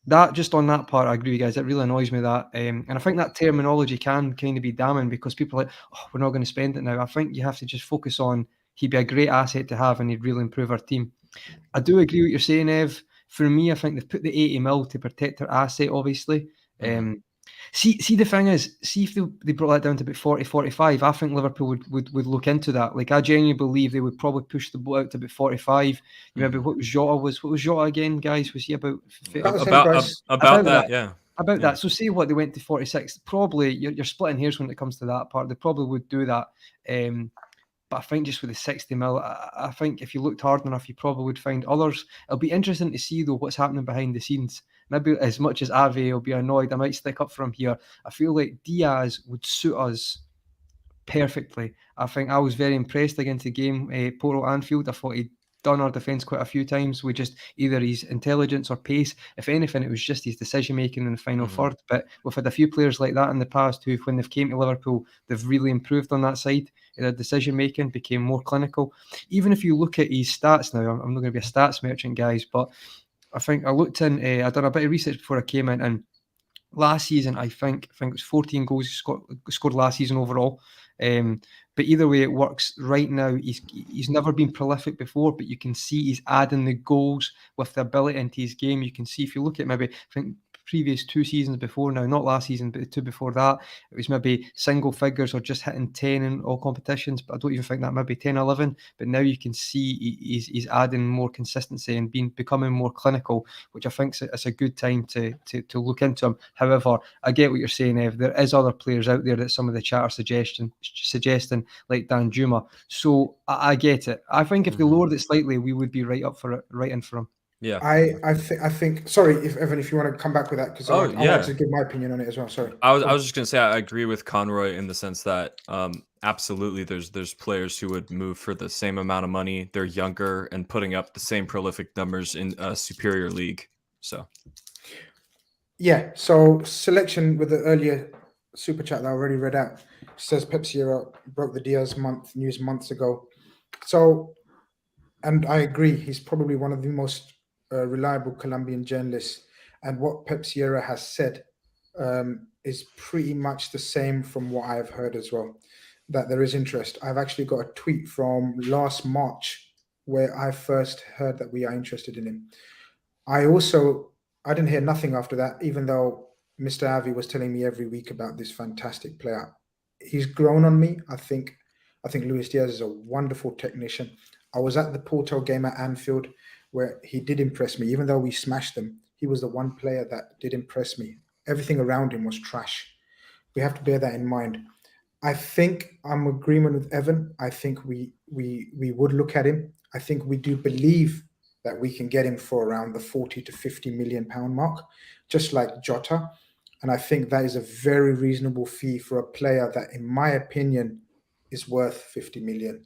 that, just on that part, I agree with you guys. It really annoys me that. And I think that terminology can kind of be damning because people are like, oh, we're not going to spend it now. I think you have to just focus on he'd be a great asset to have and he'd really improve our team. I do agree with what you're saying, Ev. For me, I think they've put the 80 mil to protect their asset, obviously. See, the thing is, see if they brought that down to about 40, 45, I think Liverpool would look into that. Like, I genuinely believe they would probably push the boat out to about 45. Maybe what was Jota again, guys? Was he about that? Yeah. About that. So see what they went to 46. Probably you're splitting hairs when it comes to that part. They probably would do that. But I think just with the 60 mil, I think if you looked hard enough, you probably would find others. It'll be interesting to see, though, what's happening behind the scenes. Maybe as much as Ave will be annoyed, I might stick up for him here. I feel like Diaz would suit us perfectly. I think I was very impressed against the game, Porto Anfield. I thought he'd done our defence quite a few times with just either his intelligence or pace. If anything, it was just his decision-making in the final third. But we've had a few players like that in the past who, when they've came to Liverpool, they've really improved on that side. Their decision-making became more clinical. Even if you look at his stats now, I'm not going to be a stats merchant, guys, but I think I looked in, I done a bit of research before I came in, and last season, I think it was 14 goals he scored last season overall. But either way, it works. Right now, he's never been prolific before, but you can see he's adding the goals with the ability into his game. You can see if you look at maybe, I think previous 2 seasons before now, not last season, but the 2 before that, it was maybe single figures or just hitting 10 in all competitions. But I don't even think that maybe 10, 11. But now you can see he's adding more consistency and becoming more clinical, which I think is a good time to look into him. However, I get what you're saying, Ev. There is other players out there that some of the chat are suggesting, like Dan Juma. So I get it. I think if they lowered it slightly, we would be right in for him. Yeah. I think. Sorry, if Evan, if you want to come back with that, because I want to give my opinion on it as well. Sorry. I was just gonna say I agree with Conroy in the sense that absolutely there's players who would move for the same amount of money. They're younger and putting up the same prolific numbers in a superior league. So yeah. So selection with the earlier super chat that I already read out says Pep Sierra broke the Diaz news months ago. So, and I agree, he's probably one of the most reliable Colombian journalists. And what Pep Sierra has said is pretty much the same from what I've heard as well, that there is interest. I've actually got a tweet from last March where I first heard that we are interested in him. I didn't hear nothing after that, even though Mr. Avi was telling me every week about this fantastic player. He's grown on me. I think Luis Diaz is a wonderful technician. I was at the Porto game at Anfield where he did impress me. Even though we smashed them, he was the one player that did impress me. Everything around him was trash. We have to bear that in mind. I think I'm in agreement with Evan. I think we would look at him. I think we do believe that we can get him for around the 40 to 50 million pound mark, just like Jota. And I think that is a very reasonable fee for a player that, in my opinion, is worth 50 million.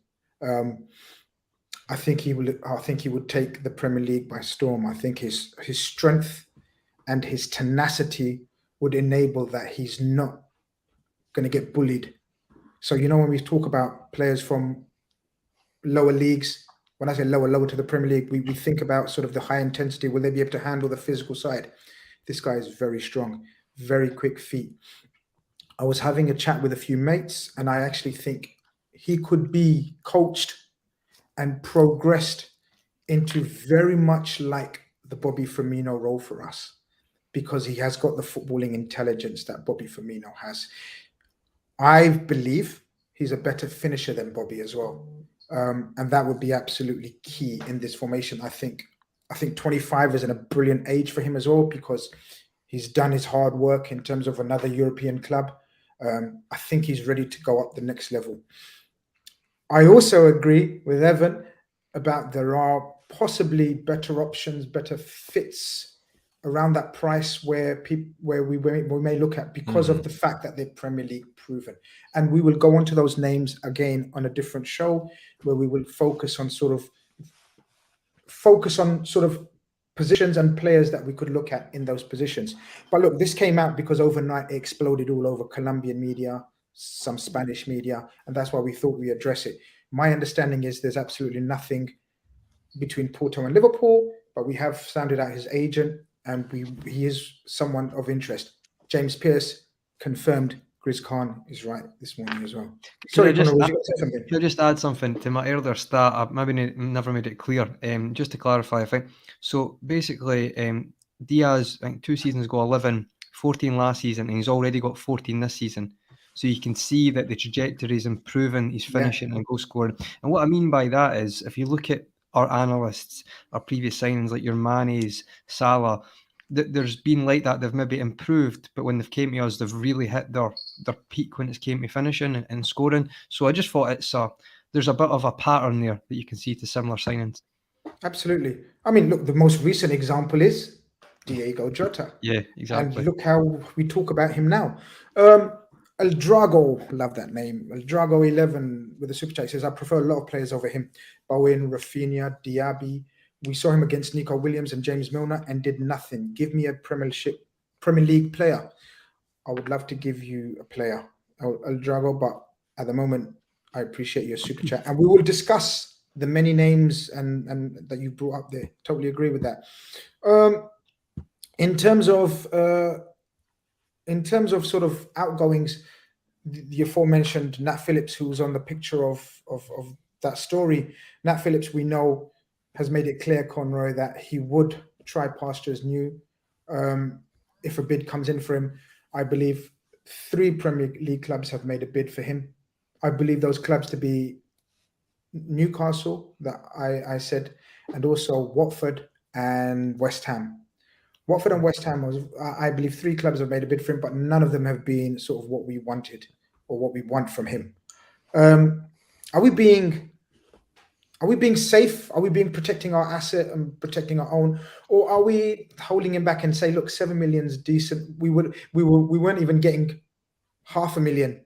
I think he would take the Premier League by storm. I think his strength and his tenacity would enable that he's not going to get bullied. So, when we talk about players from lower leagues, when I say lower to the Premier League, we think about sort of the high intensity. Will they be able to handle the physical side? This guy is very strong, very quick feet. I was having a chat with a few mates, and I actually think he could be coached and progressed into very much like the Bobby Firmino role for us, because he has got the footballing intelligence that Bobby Firmino has. I believe he's a better finisher than Bobby as well. And that would be absolutely key in this formation. I think 25 is a brilliant age for him as well, because he's done his hard work in terms of another European club. I think he's ready to go up the next level. I also agree with Evan about there are possibly better options, better fits around that price where we may look at, because of the fact that they're Premier League proven. And we will go on to those names again on a different show, where we will focus on sort of positions and players that we could look at in those positions. But look, this came out because overnight it exploded all over Colombian media, some Spanish media, and that's why we thought we address it. My understanding is there's absolutely nothing between Porto and Liverpool, but we have sounded out his agent, and he is someone of interest. James Pearce confirmed Grizz Khan is right this morning as well. Sorry, Conor, was you going to say something? Can I just add something to my earlier stat? I maybe never made it clear. Just to clarify, I think. So basically, Diaz, I think 2 seasons ago, 11, 14 last season, and he's already got 14 this season. So you can see that the trajectory is improving, he's finishing and goal scoring. And what I mean by that is, if you look at our analysts, our previous signings like your Manes, Salah, there's been like that. They've maybe improved, but when they've came to us, they've really hit their peak when it's came to finishing and scoring. So I just thought there's a bit of a pattern there that you can see to similar signings. Absolutely. I mean, look, the most recent example is Diego Jota. Yeah, exactly. And look how we talk about him now. El Drago, love that name. El Drago 11 with the super chat says, I prefer a lot of players over him. Bowen, Rafinha, Diaby. We saw him against Nico Williams and James Milner and did nothing. Give me a Premier League player. I would love to give you a player, El Drago, but at the moment, I appreciate your super chat. And we will discuss the many names and that you brought up there. Totally agree with that. In terms of sort of outgoings, the aforementioned Nat Phillips, who was on the picture of that story. Nat Phillips, we know, has made it clear, Conroy, that he would try pastures new. if a bid comes in for him, I believe 3 Premier League clubs have made a bid for him. I believe those clubs to be Newcastle, that I said, and also Watford and West Ham. Watford and West Ham I believe 3 clubs have made a bid for him, but none of them have been sort of what we wanted or what we want from him. Are we being safe? Are we being protecting our asset and protecting our own, or are we holding him back and say, look, 7 million's decent? We weren't even getting 500,000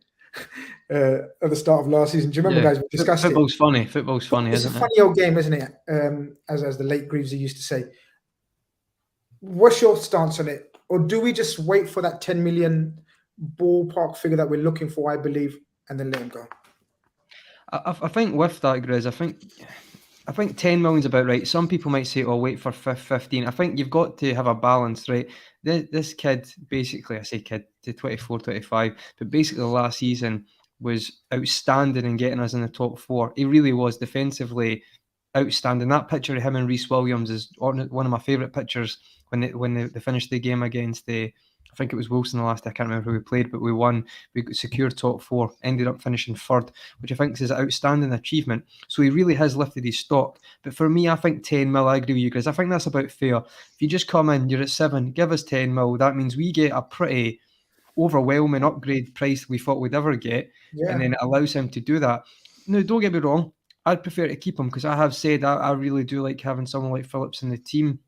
at the start of last season. Do you remember, guys? We discussed Football's it. funny. Football's funny, It's isn't a it? funny old game, isn't it? As the late Greavesy used to say. What's your stance on it? Or do we just wait for that 10 million ballpark figure that we're looking for, I believe, and then let him go? I think with that, Grizz, I think 10 million's about right. Some people might say, oh, wait for 15. I think you've got to have a balance, right? This kid, basically, I say kid, to 24, 25, but basically last season was outstanding in getting us in the top 4. He really was defensively outstanding. That picture of him and Reece Williams is one of my favourite pictures when they finished the game against I think it was Wilson the last. I can't remember who we played, but we won. We secured top 4, ended up finishing 3rd, which I think is an outstanding achievement. So he really has lifted his stock. But for me, I think 10 mil, I agree with you guys. I think that's about fair. If you just come in, you're at 7, give us 10 mil. That means we get a pretty overwhelming upgrade price we thought we'd ever get. Yeah. And then it allows him to do that. Now, don't get me wrong. I'd prefer to keep him because I have said I really do like having someone like Phillips in the team,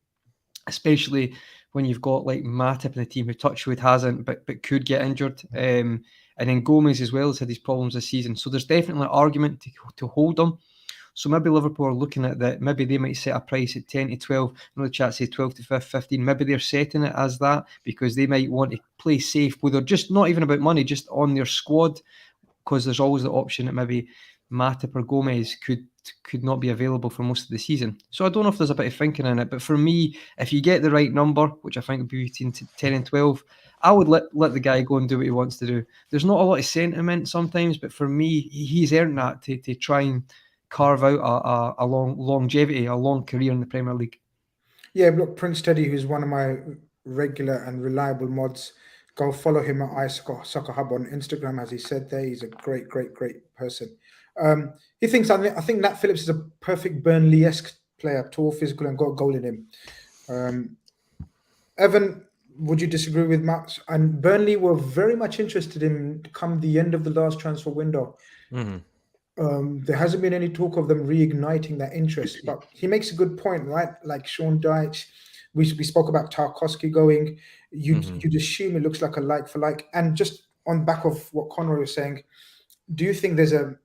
especially when you've got like Matip in the team who Touchwood hasn't, but could get injured. And then Gomez as well has had these problems this season. So there's definitely an argument to hold them. So maybe Liverpool are looking at that. Maybe they might set a price at 10 to 12. I know the chat says 12 to 15. Maybe they're setting it as that because they might want to play safe with they're just not even about money, just on their squad, because there's always the option that maybe Matip or Gomez could not be available for most of the season. So I don't know if there's a bit of thinking in it, but for me, if you get the right number, which I think would be between 10 and 12, I would let the guy go and do what he wants to do. There's not a lot of sentiment sometimes, but for me, he's earned that to try and carve out a long longevity, a long career in the Premier League. Yeah, look, Prince Teddy, who's one of my regular and reliable mods, go follow him at iSoccer Hub on Instagram. As he said there, he's a great person. He thinks I think Nat Phillips is a perfect Burnley-esque player, tall, physical, and got a goal in him. Evan, would you disagree with Max? And Burnley were very much interested in come the end of the last transfer window. Mm-hmm. There hasn't been any talk of them reigniting that interest, but he makes a good point, right? Like Sean Dyche, we spoke about Tarkowski going. You'd assume it looks like a like for like, and just on back of what Conroy was saying, do you think there's an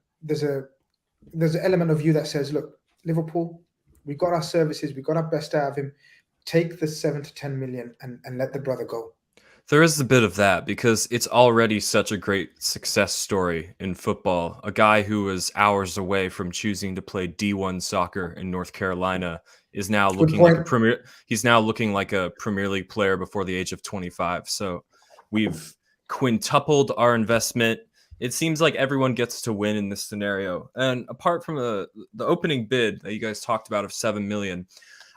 element of you that says, look, Liverpool, we got our services, we got our best out of him. Take the 7 to 10 million and let the brother go. There is a bit of that because it's already such a great success story in football. A guy who was hours away from choosing to play D1 soccer in North Carolina is now looking like he's now looking like a Premier League player before the age of 25. So we've quintupled our investment. It seems like everyone gets to win in this scenario. And apart from the opening bid that you guys talked about of 7 million,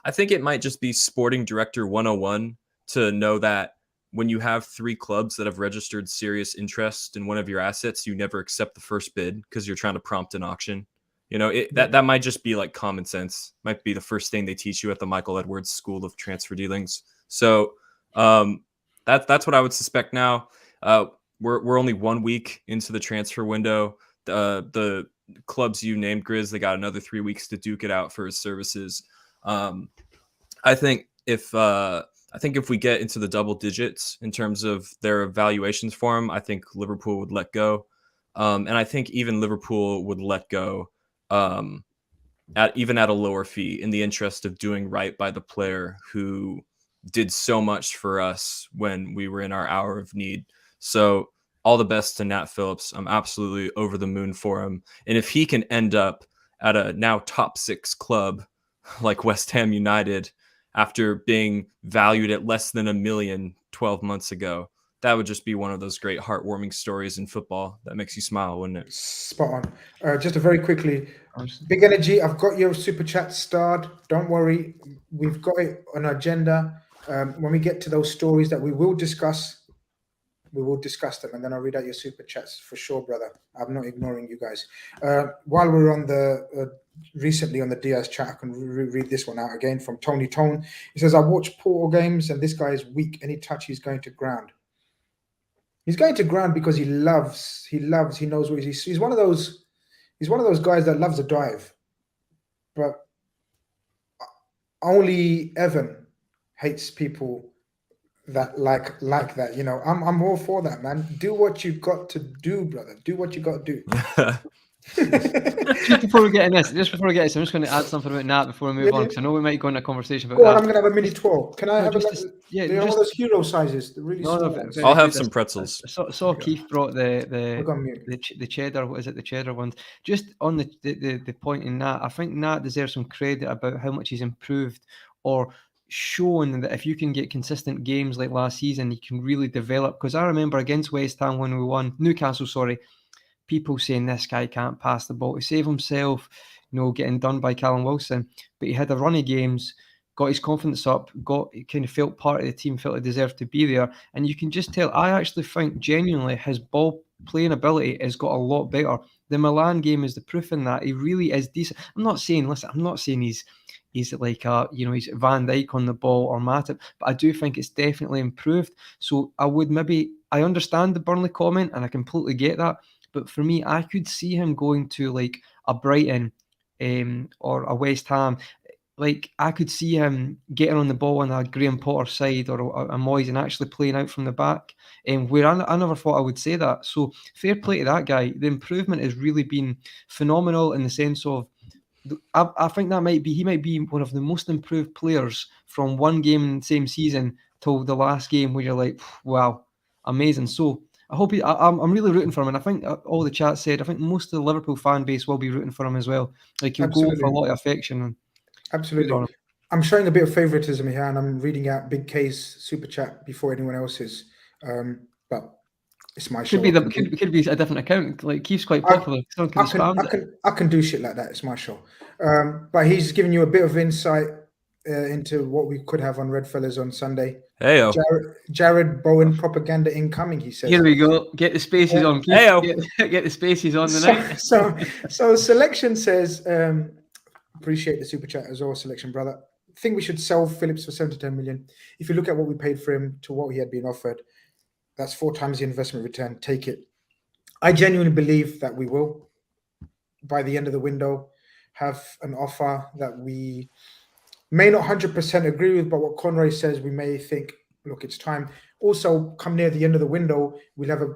I think it might just be sporting director 101 to know that when you have 3 clubs that have registered serious interest in one of your assets, you never accept the first bid because you're trying to prompt an auction. You know, that might just be like common sense. Might be the first thing they teach you at the Michael Edwards School of Transfer Dealings. So that's what I would suspect now. We're only 1 week into the transfer window. The clubs you named, Grizz, they got another 3 weeks to duke it out for his services. I think if we get into the double digits in terms of their evaluations for him, I think Liverpool would let go. And I think even Liverpool would let go at a lower fee in the interest of doing right by the player who did so much for us when we were in our hour of need. So all the best to Nat Phillips. I'm absolutely over the moon for him. And if he can end up at a now top 6 club like West Ham United after being valued at less than $1 million 12 months ago, that would just be one of those great heartwarming stories in football that makes you smile, wouldn't it? Spot on. Just very quickly, Big Energy, I've got your super chat starred. Don't worry, we've got it on our agenda. When we get to those stories that we will discuss them, and then I'll read out your super chats for sure, brother. I'm not ignoring you guys. While we're on the recently on the Diaz chat, I can read this one out again from Tony Tone. He says, I watch Porto games and this guy is weak. Any touch, he's going to ground. He's going to ground because he knows what he's one of those guys that loves a dive. But only Evan hates people that like that. You know, I'm all for that, man. Do what you got to do, brother. Do what you got to do. Just before we get in this, I'm just going to add something about Nat before we move on, because I know we might go into a conversation about Go on, that. I'm going to have a mini 12. Can I have one of those hero sizes? The really small ones. I'll have some pretzels. Saw Keith brought the cheddar. What is it? The cheddar ones. Just on the point in Nat, I think Nat deserves some credit about how much he's improved or shown that if you can get consistent games like last season, you can really develop. Because I remember against West Ham when we won, Newcastle, sorry, people saying this guy can't pass the ball to save himself, getting done by Callum Wilson. But he had a run of games, got his confidence up, he kind of felt part of the team, felt he deserved to be there. And you can just tell, I actually think genuinely his ball playing ability has got a lot better. The Milan game is the proof in that. He really is decent. I'm not saying he's like he's Van Dijk on the ball or Matip, but I do think it's definitely improved. So I understand the Burnley comment and I completely get that. But for me, I could see him going to like a Brighton or a West Ham. Like I could see him getting on the ball on a Graham Potter side or a Moyes and actually playing out from the back. Where I never thought I would say that. So fair play to that guy. The improvement has really been phenomenal in the sense of I think he might be one of the most improved players from one game in the same season till the last game where you're like, wow, amazing. So I hope I'm really rooting for him, and I think all the chat said, I think most of the Liverpool fan base will be rooting for him as well. Like he'll go with a lot of affection. Absolutely. I'm showing a bit of favoritism here, and I'm reading out Big K's super chat before anyone else's. But it's my show. Could be a different account. Like Keith's quite popular. I can do shit like that. It's my show. But he's giving you a bit of insight into what we could have on Red Fellas on Sunday. Heyo. Jared Bowen propaganda incoming, he says. Here we go. Get the spaces on. Heyo. Get the spaces on the night. So Selection says, appreciate the super chat as well, Selection brother. Think we should sell Phillips for 7 to 10 million. If you look at what we paid for him to what he had been offered, that's 4 times the investment return. Take it. I genuinely believe that we will, by the end of the window, have an offer that we may not 100% agree with, but what Conroy says, we may think, look, it's time. Also, come near the end of the window, we'll have a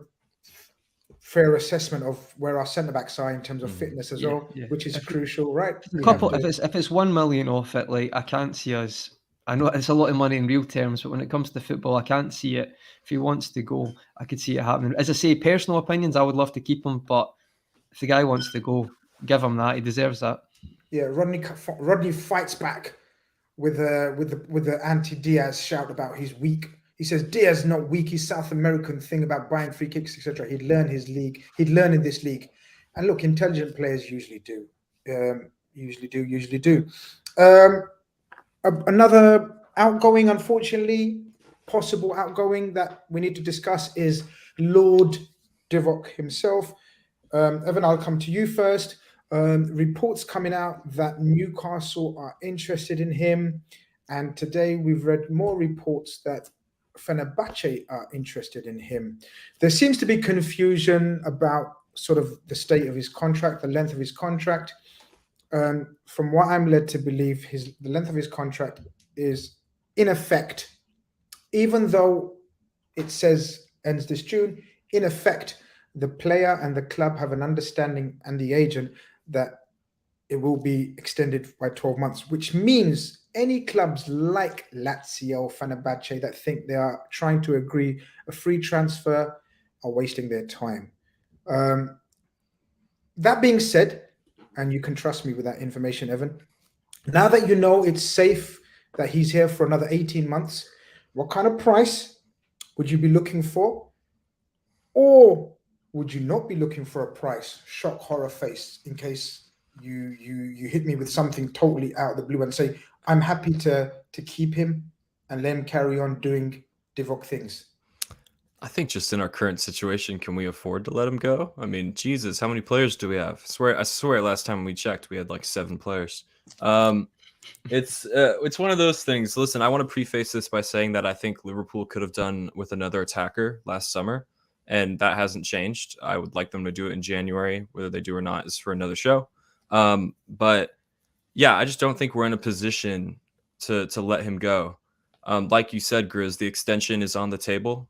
fair assessment of where our centre-backs are in terms of fitness as well, which is crucial, right? If it's 1 million off it, like I can't see us. I know it's a lot of money in real terms, but when it comes to football, I can't see it. If he wants to go, I could see it happening. As I say, personal opinions, I would love to keep him, but if the guy wants to go, give him that. He deserves that. Yeah, Rodney fights back with the anti-Diaz shout about he's weak. He says Diaz is not weak. He's South American thing about buying free kicks, etc. He'd learn his league. He'd learn in this league. And look, intelligent players usually do. Another outgoing, unfortunately, possible outgoing that we need to discuss is Lord Divock himself. Evan, I'll come to you first. Reports coming out that Newcastle are interested in him. And today we've read more reports that Fenerbahce are interested in him. There seems to be confusion about sort of the state of his contract, the length of his contract. From what I'm led to believe, the length of his contract is in effect, even though it says ends this June, in effect, the player and the club have an understanding, and the agent, that it will be extended by 12 months, which means any clubs like Lazio, Fenerbahce that think they are trying to agree a free transfer are wasting their time. That being said, and you can trust me with that information, Evan, now that you know it's safe that he's here for another 18 months, what kind of price would you be looking for? Or would you not be looking for a price? Shock, horror face, in case you hit me with something totally out of the blue and say, I'm happy to keep him and let him carry on doing Divock things? I think just in our current situation, can we afford to let him go? I mean, Jesus, how many players do we have? I swear last time we checked, we had like 7 players. It's one of those things. Listen, I want to preface this by saying that I think Liverpool could have done with another attacker last summer, and that hasn't changed. I would like them to do it in January. Whether they do or not is for another show. But yeah, I just don't think we're in a position to let him go. Like you said, Grizz, the extension is on the table.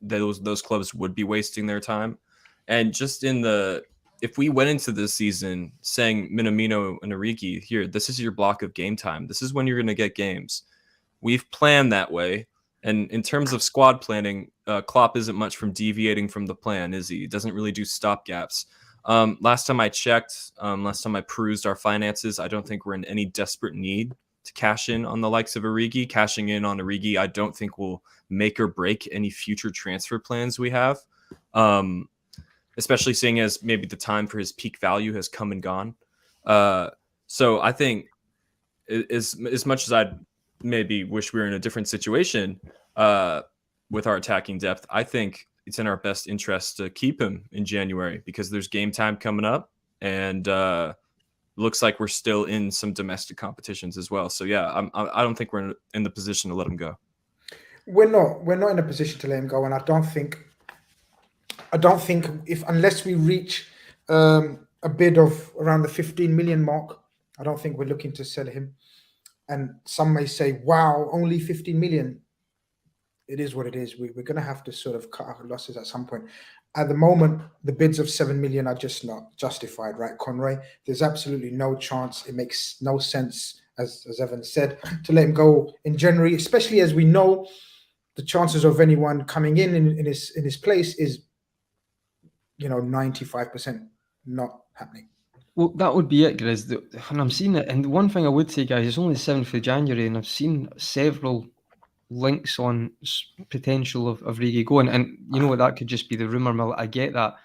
Those clubs would be wasting their time, and just if we went into this season saying Minamino and Origi, here, this is your block of game time. This is when you're going to get games. We've planned that way. And in terms of squad planning, Klopp isn't much from deviating from the plan, is he? He doesn't really do stopgaps. Last time I checked, last time I perused our finances, I don't think we're in any desperate need to cash in on the likes of Origi. Cashing in on Origi, I don't think will make or break any future transfer plans we have. Especially seeing as maybe the time for his peak value has come and gone. So I think as much as I'd maybe wish we were in a different situation with our attacking depth, I think it's in our best interest to keep him in January because there's game time coming up and looks like we're still in some domestic competitions as well. So yeah, I don't think we're in the position to let him go. We're not in a position to let him go, and I don't think unless we reach a bid of around the 15 million mark, I don't think we're looking to sell him. And some may say, wow, only 15 million. It is what it is. We're going to have to sort of cut our losses at some point. At the moment, the bids of 7 million are just not justified, right, Conroy? There's absolutely no chance. It makes no sense, as Evan said, to let him go in January, especially as we know the chances of anyone coming in his place is 95% not happening. Well, that would be it, Grizz. And I'm seeing it. And one thing I would say, guys, it's only the 7th of January, and I've seen several links on potential of Origi going. And you know what? That could just be the rumour mill. I get that.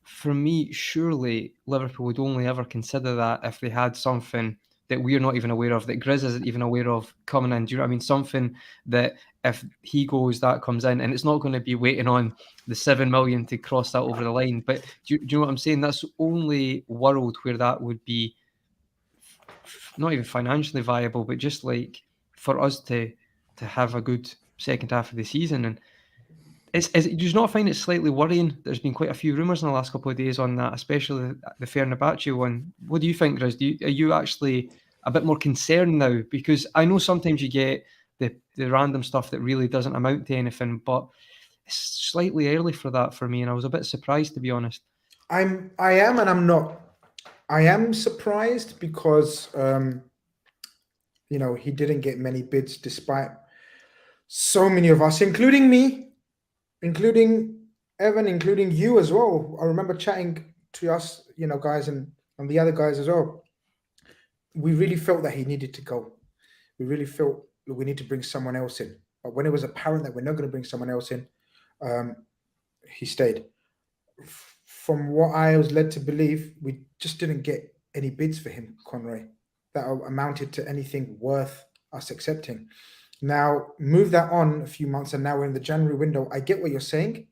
For me, surely Liverpool would only ever consider that if they had something that we're not even aware of, that Grizz isn't even aware of coming in. Do you know what I mean? Something that if he goes, that comes in, and it's not going to be waiting on the 7 million to cross that over the line. But do you know what I'm saying? That's the only world where that would be not even financially viable, but just like for us to have a good second half of the season. And do you not find it slightly worrying? There's been quite a few rumours in the last couple of days on that, especially the Fenerbahce one. What do you think, Grizz? Are you actually a bit more concerned now? Because I know sometimes you get the random stuff that really doesn't amount to anything, but it's slightly early for that for me, and I was a bit surprised, to be honest. I am and I'm not. I am surprised because he didn't get many bids despite so many of us, including me, including Evan, including you as well. I remember chatting to us, guys, and the other guys as well. We really felt that he needed to go. We really felt that we need to bring someone else in. But when it was apparent that we're not going to bring someone else in, he stayed. From what I was led to believe, we just didn't get any bids for him, Conroy, that amounted to anything worth us accepting. Now, move that on a few months, and now we're in the January window. I get what you're saying,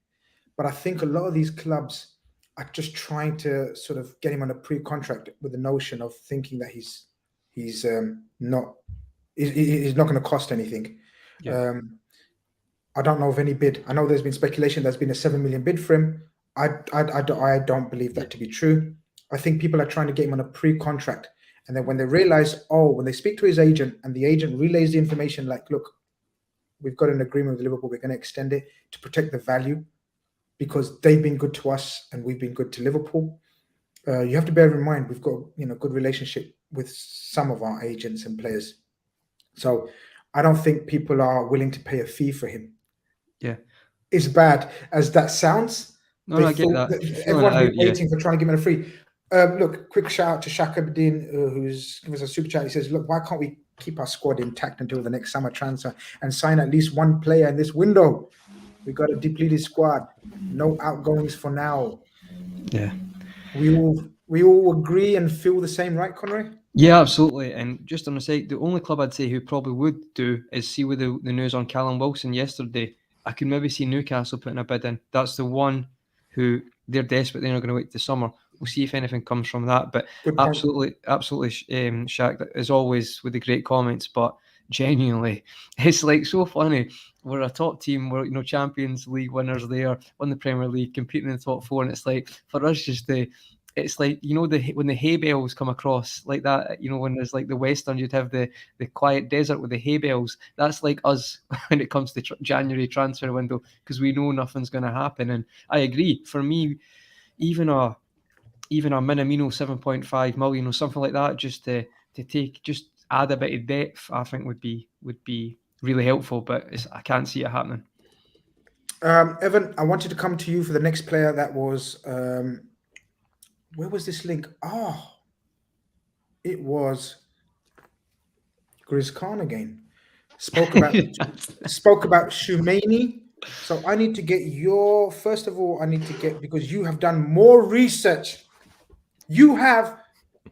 but I think a lot of these clubs are just trying to sort of get him on a pre-contract with the notion of thinking that he's not going to cost anything. Yeah. I don't know of any bid. I know there's been speculation there's been a 7 million bid for him. I don't believe that to be true. I think people are trying to get him on a pre-contract. And then when they realize, when they speak to his agent and the agent relays the information like, look, we've got an agreement with Liverpool, we're going to extend it to protect the value because they've been good to us and we've been good to Liverpool. You have to bear in mind, we've got good relationship with some of our agents and players. So I don't think people are willing to pay a fee for him. Yeah. As bad as that sounds, No, I get that. Everyone's been waiting for trying to give him a free. Look, quick shout out to Shaka Bedin, who's given us a super chat. He says, look, why can't we keep our squad intact until the next summer transfer and sign at least one player in this window? We got a depleted squad. No outgoings for now. Yeah. We all agree and feel the same, right, Conroy? Yeah, absolutely. And just on the side, the only club I'd say who probably would do is see with the news on Callum Wilson yesterday. I could maybe see Newcastle putting a bid in. That's the one who they're desperate. They're not going to wait till summer. We'll see if anything comes from that. But Good point. absolutely, Shaq, as always with the great comments. But genuinely, it's like so funny. We're a top team. We're Champions League winners. There, won the Premier League, competing in the top four, and it's like for us just it's like when the hay bales come across like that, when there's like the western, you'd have the quiet desert with the hay bales. That's like us when it comes to January transfer window, because we know nothing's going to happen. And I agree, for me, even a Minamino 7.5 million or something like that, just to add a bit of depth, I think would be really helpful, but I can't see it happening. Evan, I wanted to come to you for the next player. That was where was this link? Oh, it was Grizz Khan again. Spoke about Tchouaméni. So I need to get first of all, because you have done more research. You have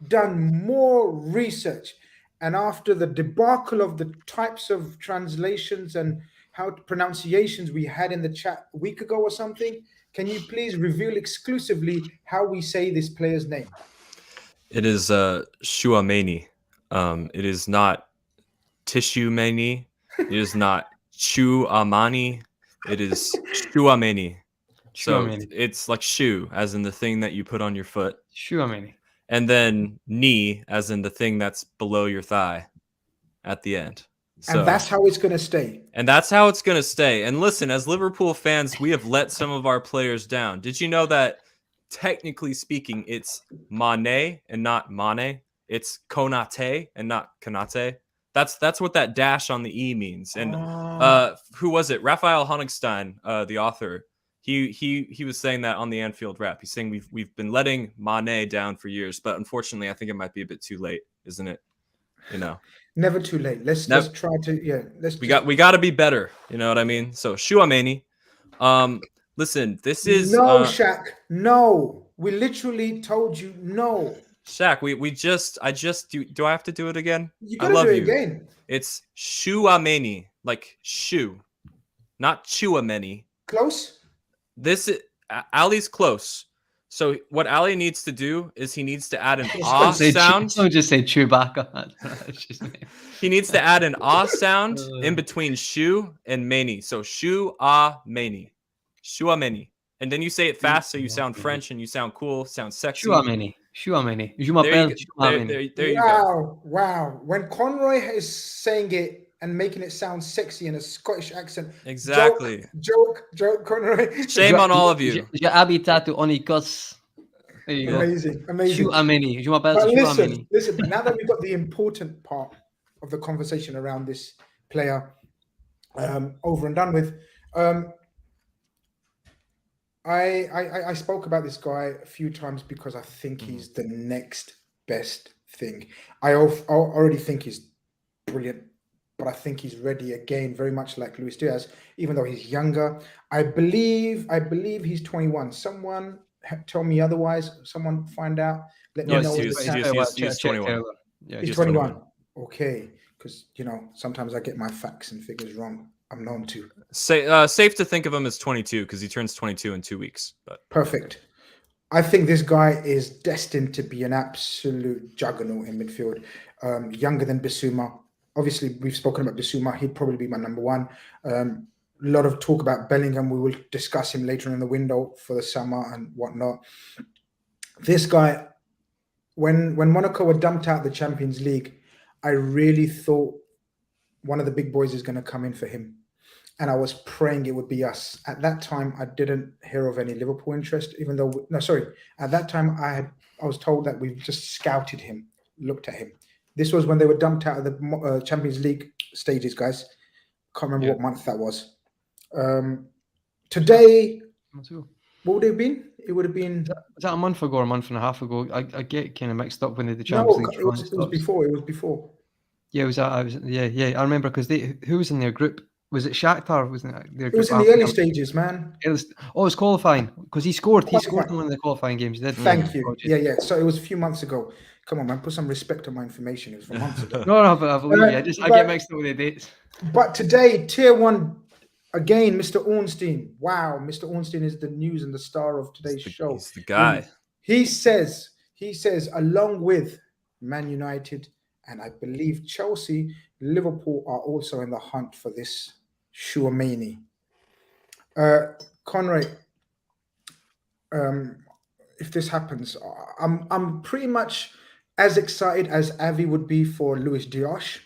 done more research. And after the debacle of the types of translations and how pronunciations we had in the chat a week ago or something, can you please reveal exclusively how we say this player's name? It is Tchouaméni. It is not Tchouaméni. It is not Tchouaméni. It is Tchouaméni. So it's like shoe, as in the thing that you put on your foot. Tchouaméni. And then knee, as in the thing that's below your thigh at the end. So, and that's how it's going to stay. And that's how it's going to stay. And listen, as Liverpool fans, we have let some of our players down. Did you know that, technically speaking, it's Mane and not Mane? It's Konate and not Konate. That's what that dash on the E means. And who was it? Raphael Honigstein, the author. He was saying that on the Anfield Rap. He's saying we've been letting Mane down for years, but unfortunately, I think it might be a bit too late, isn't it? Never too late. Let's try to we got to be better. You know what I mean? So Tchouaméni. Listen, this is no Shaq. No, we literally told you no. Shaq, I just do I have to do it again? You gotta do it again. It's Tchouaméni, like shoe, not Tchouaméni. Close. This is Ali's close. So what Ali needs to do is he needs to add an ah sound. Don't just say Chewbacca. He needs to add an ah sound in between shoe and mani. So Tchouaméni. Tchouaméni. And then you say it fast so you sound French and you sound cool, sound sexy. Tchouaméni. There you go. Wow. When Conroy is saying it and making it sound sexy in a Scottish accent. Exactly. Joke, Conroy. Shame on all of you. J'ai habité en Écosse. There you go. Amazing. Tchouaméni. Listen, now that we've got the important part of the conversation around this player over and done with, I spoke about this guy a few times because I think he's the next best thing. I already think he's brilliant, but I think he's ready again, very much like Luis Diaz, even though he's younger. I believe he's 21. Someone tell me otherwise. Someone find out. Let me know. He's 21. Yeah, he's 21. Okay, because sometimes I get my facts and figures wrong. I'm known to. Safe to think of him as 22 because he turns 22 in 2 weeks. But perfect. I think this guy is destined to be an absolute juggernaut in midfield. Younger than Bissouma. Obviously, we've spoken about Bissouma. He'd probably be my number one. A lot of talk about Bellingham. We will discuss him later in the window for the summer and whatnot. This guy, when Monaco were dumped out of the Champions League, I really thought one of the big boys is going to come in for him. And I was praying it would be us. At that time, I didn't hear of any Liverpool interest, even though... At that time, I was told that we've just scouted him, looked at him. This was when they were dumped out of the Champions League stages, guys. Can't remember what month that was. Today, what would it have been? It would have been... Was that a month ago or a month and a half ago? I get kind of mixed up when the Champions League... it was before. It was before. Yeah, I remember because who was in their group? Was it Shakhtar? Wasn't it? Their It was group in the after early them? stages, man. It was, oh, it was qualifying because he scored. He scored Qualifying. in one of the qualifying games. He did. Thank you. Apologies. Yeah. So it was a few months ago. Come on, man. Put some respect on my information. It was from months ago. No, but I believe you. I get mixed up with the dates. But today, tier 1, again, Mr. Ornstein. Wow, Mr. Ornstein is the news and the star of today's show. He's the guy. He says, along with Man United and I believe Chelsea, Liverpool are also in the hunt for this Tchouaméni. Conrad, if this happens, I'm pretty much as excited as Avi would be for Luis Diaz.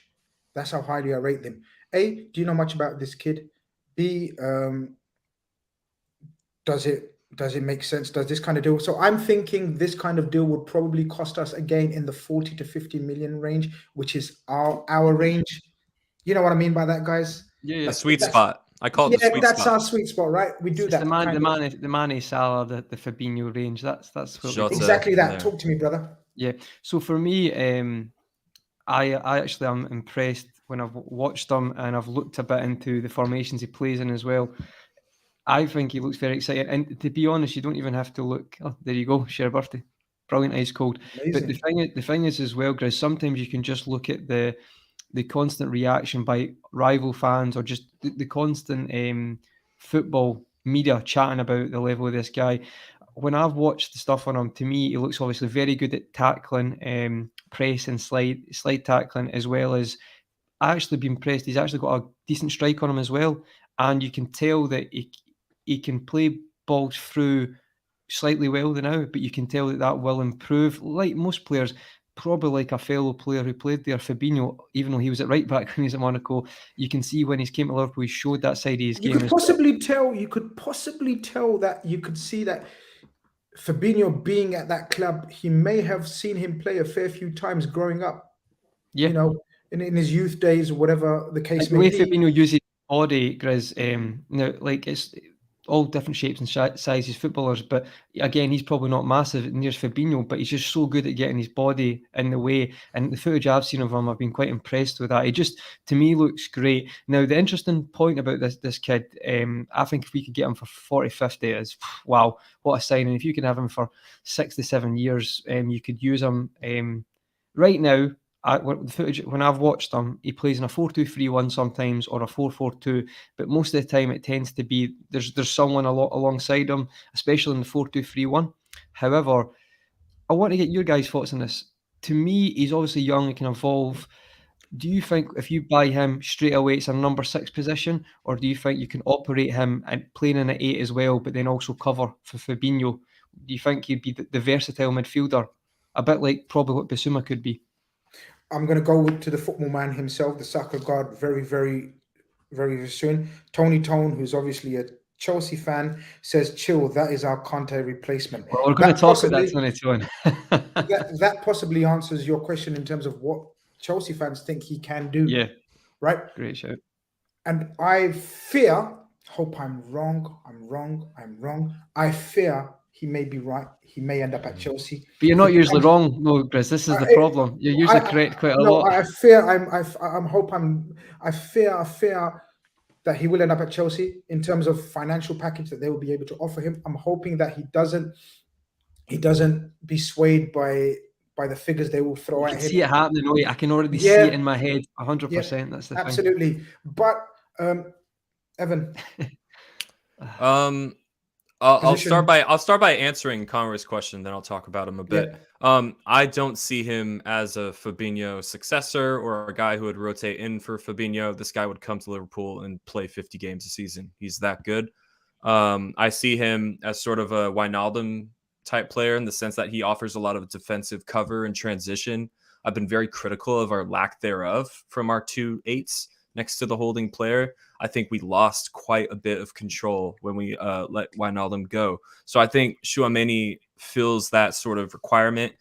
That's how highly I rate them. A, do you know much about this kid? B, does it make sense? Does this kind of deal? So I'm thinking this kind of deal would probably cost us again in the 40 to 50 million range, which is our range. You know what I mean by that, guys? Yeah. A sweet spot. I call it the sweet that's spot. our sweet spot, right? We do It's that. the Mane Salah, the Fabinho range. That's what Shot exactly that. there. Talk to me, brother. Yeah. So for me, I actually am impressed when I've watched him and I've looked a bit into the formations he plays in as well. I think he looks very exciting. And to be honest, you don't even have to look. Oh, there you go. Share birthday. Brilliant, ice cold. Amazing. But the thing is as well, Grizz, sometimes you can just look at the constant reaction by rival fans or just the constant football media chatting about the level of this guy. When I've watched the stuff on him, to me, he looks obviously very good at tackling, press and slide tackling, as well as I actually been impressed. He's actually got a decent strike on him as well. And you can tell that he can play balls through slightly well now, but you can tell that will improve. Like most players, probably like a fellow player who played there, Fabinho, even though he was at right back when he was at Monaco, you can see when he's came to Liverpool, he showed that side of his game. You could possibly tell that you could see that Fabinho being at that club, he may have seen him play a fair few times growing up. Yeah. You know, in his youth days or whatever the case the may way be. Fabinho uses body, Grizz, now, like it's all different shapes and sizes footballers, but again, he's probably not massive near Fabinho, but he's just so good at getting his body in the way. And the footage I've seen of him, I've been quite impressed with that. He just, to me, looks great. Now, the interesting point about this kid, I think if we could get him for 40, 50, is wow, what a signing. If you can have him for 6 to 7 years, you could use him right now. The footage, when I've watched him, he plays in a 4-2-3-1 sometimes or a 4-4-2, but most of the time it tends to be there's someone alongside him, especially in the 4-2-3-1. However, I want to get your guys' thoughts on this. To me, he's obviously young and can evolve. Do you think if you buy him straight away, it's a number 6 position, or do you think you can operate him and playing in at 8 as well, but then also cover for Fabinho? Do you think he'd be the versatile midfielder, a bit like probably what Bissouma could be? I'm going to go to the football man himself, the soccer god, very, very, very soon. Tony Tone, who's obviously a Chelsea fan, says, chill, that is our Conte replacement. Well, we're going to talk about that, Tony Tone. that possibly answers your question in terms of what Chelsea fans think he can do. Yeah. Right? Great shout. And I fear, hope I'm wrong. I fear he may be right. He may end up at Chelsea. But you're not usually wrong, no, Chris. This is the problem. You're usually correct quite a lot. I fear that he will end up at Chelsea in terms of financial package that they will be able to offer him. I'm hoping that he doesn't be swayed by the figures they will throw at him. See it happening. No, I can already see it in my head. 100%. That's the thing. Absolutely. But Evan. I'll start by answering Conrad's question, then I'll talk about him a bit. I don't see him as a Fabinho successor or a guy who would rotate in for Fabinho. This guy would come to Liverpool and play 50 games a season. He's that good. I see him as sort of a Wijnaldum type player in the sense that he offers a lot of defensive cover and transition. I've been very critical of our lack thereof from our 2 8s next to the holding player. I think we lost quite a bit of control when we let Wijnaldum go. So I think Tchouaméni fills that sort of requirement.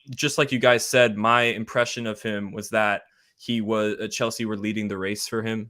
Just like you guys said, my impression of him was that Chelsea were leading the race for him.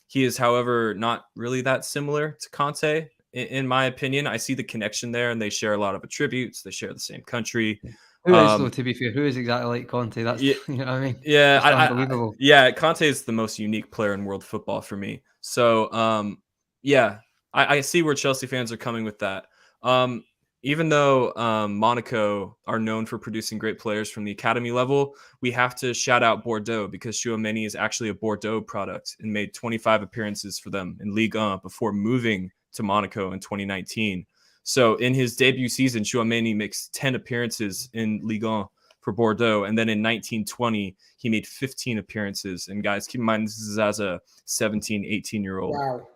He is, however, not really that similar to Conte, in my opinion. I see the connection there, and they share a lot of attributes. They share the same country. Who is though? To be fair, who is exactly like Conte? That's Yeah, you know what I mean. yeah, Just unbelievable. yeah. Conte is the most unique player in world football for me. So, yeah, I see where Chelsea fans are coming with that. Um, even though Monaco are known for producing great players from the academy level, we have to shout out Bordeaux because Tchouaméni is actually a Bordeaux product and made 25 appearances for them in Ligue 1 before moving to Monaco in 2019. So, in his debut season, Tchouaméni makes 10 appearances in Ligue 1 for Bordeaux. And then in 1920, he made 15 appearances. And guys, keep in mind, this is as a 17, 18-year-old. Wow.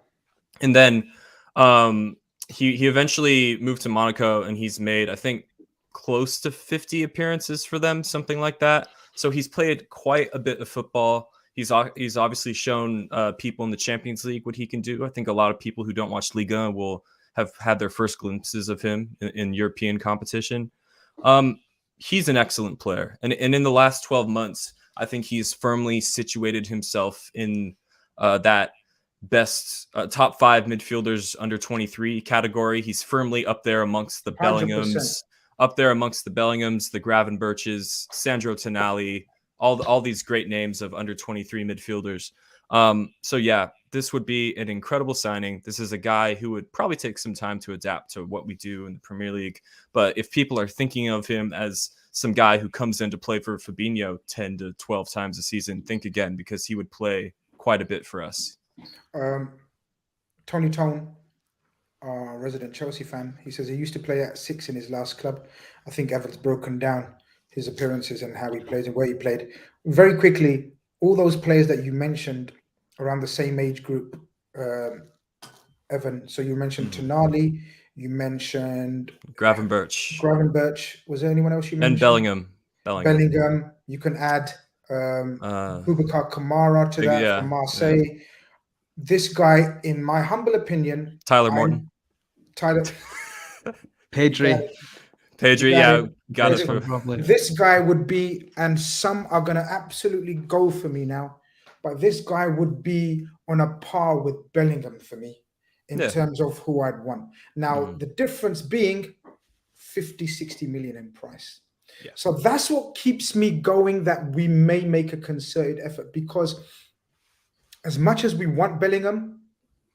And then he eventually moved to Monaco, and he's made, I think, close to 50 appearances for them, something like that. So he's played quite a bit of football. He's obviously shown people in the Champions League what he can do. I think a lot of people who don't watch Liga will have had their first glimpses of him in European competition. He's an excellent player. And in the last 12 months, I think he's firmly situated himself in that best top 5 midfielders under 23 category. He's firmly up there amongst the 100%. Bellinghams, the Gravenberches, Sandro Tonali, all these great names of under 23 midfielders. So yeah, this would be an incredible signing. This is a guy who would probably take some time to adapt to what we do in the Premier League. But if people are thinking of him as some guy who comes in to play for Fabinho 10 to 12 times a season, think again, because he would play quite a bit for us. Tony Tone, resident Chelsea fan, he says he used to play at 6 in his last club. I think Everton's broken down his appearances and how he plays and where he played. Very quickly, all those players that you mentioned around the same age group, Evan. So you mentioned Tonali, you mentioned Gravenberch. Was there anyone else you mentioned? And Bellingham. You can add Boubacar Kamara to that from Marseille. Yeah. This guy, in my humble opinion, Tyler Morton. Pedri. Got it. This guy would be, and some are going to absolutely go for me now, but this guy would be on a par with Bellingham for me in terms of who I'd want. Now, the difference being 50, 60 million in price. Yeah. So that's what keeps me going, that we may make a concerted effort, because as much as we want Bellingham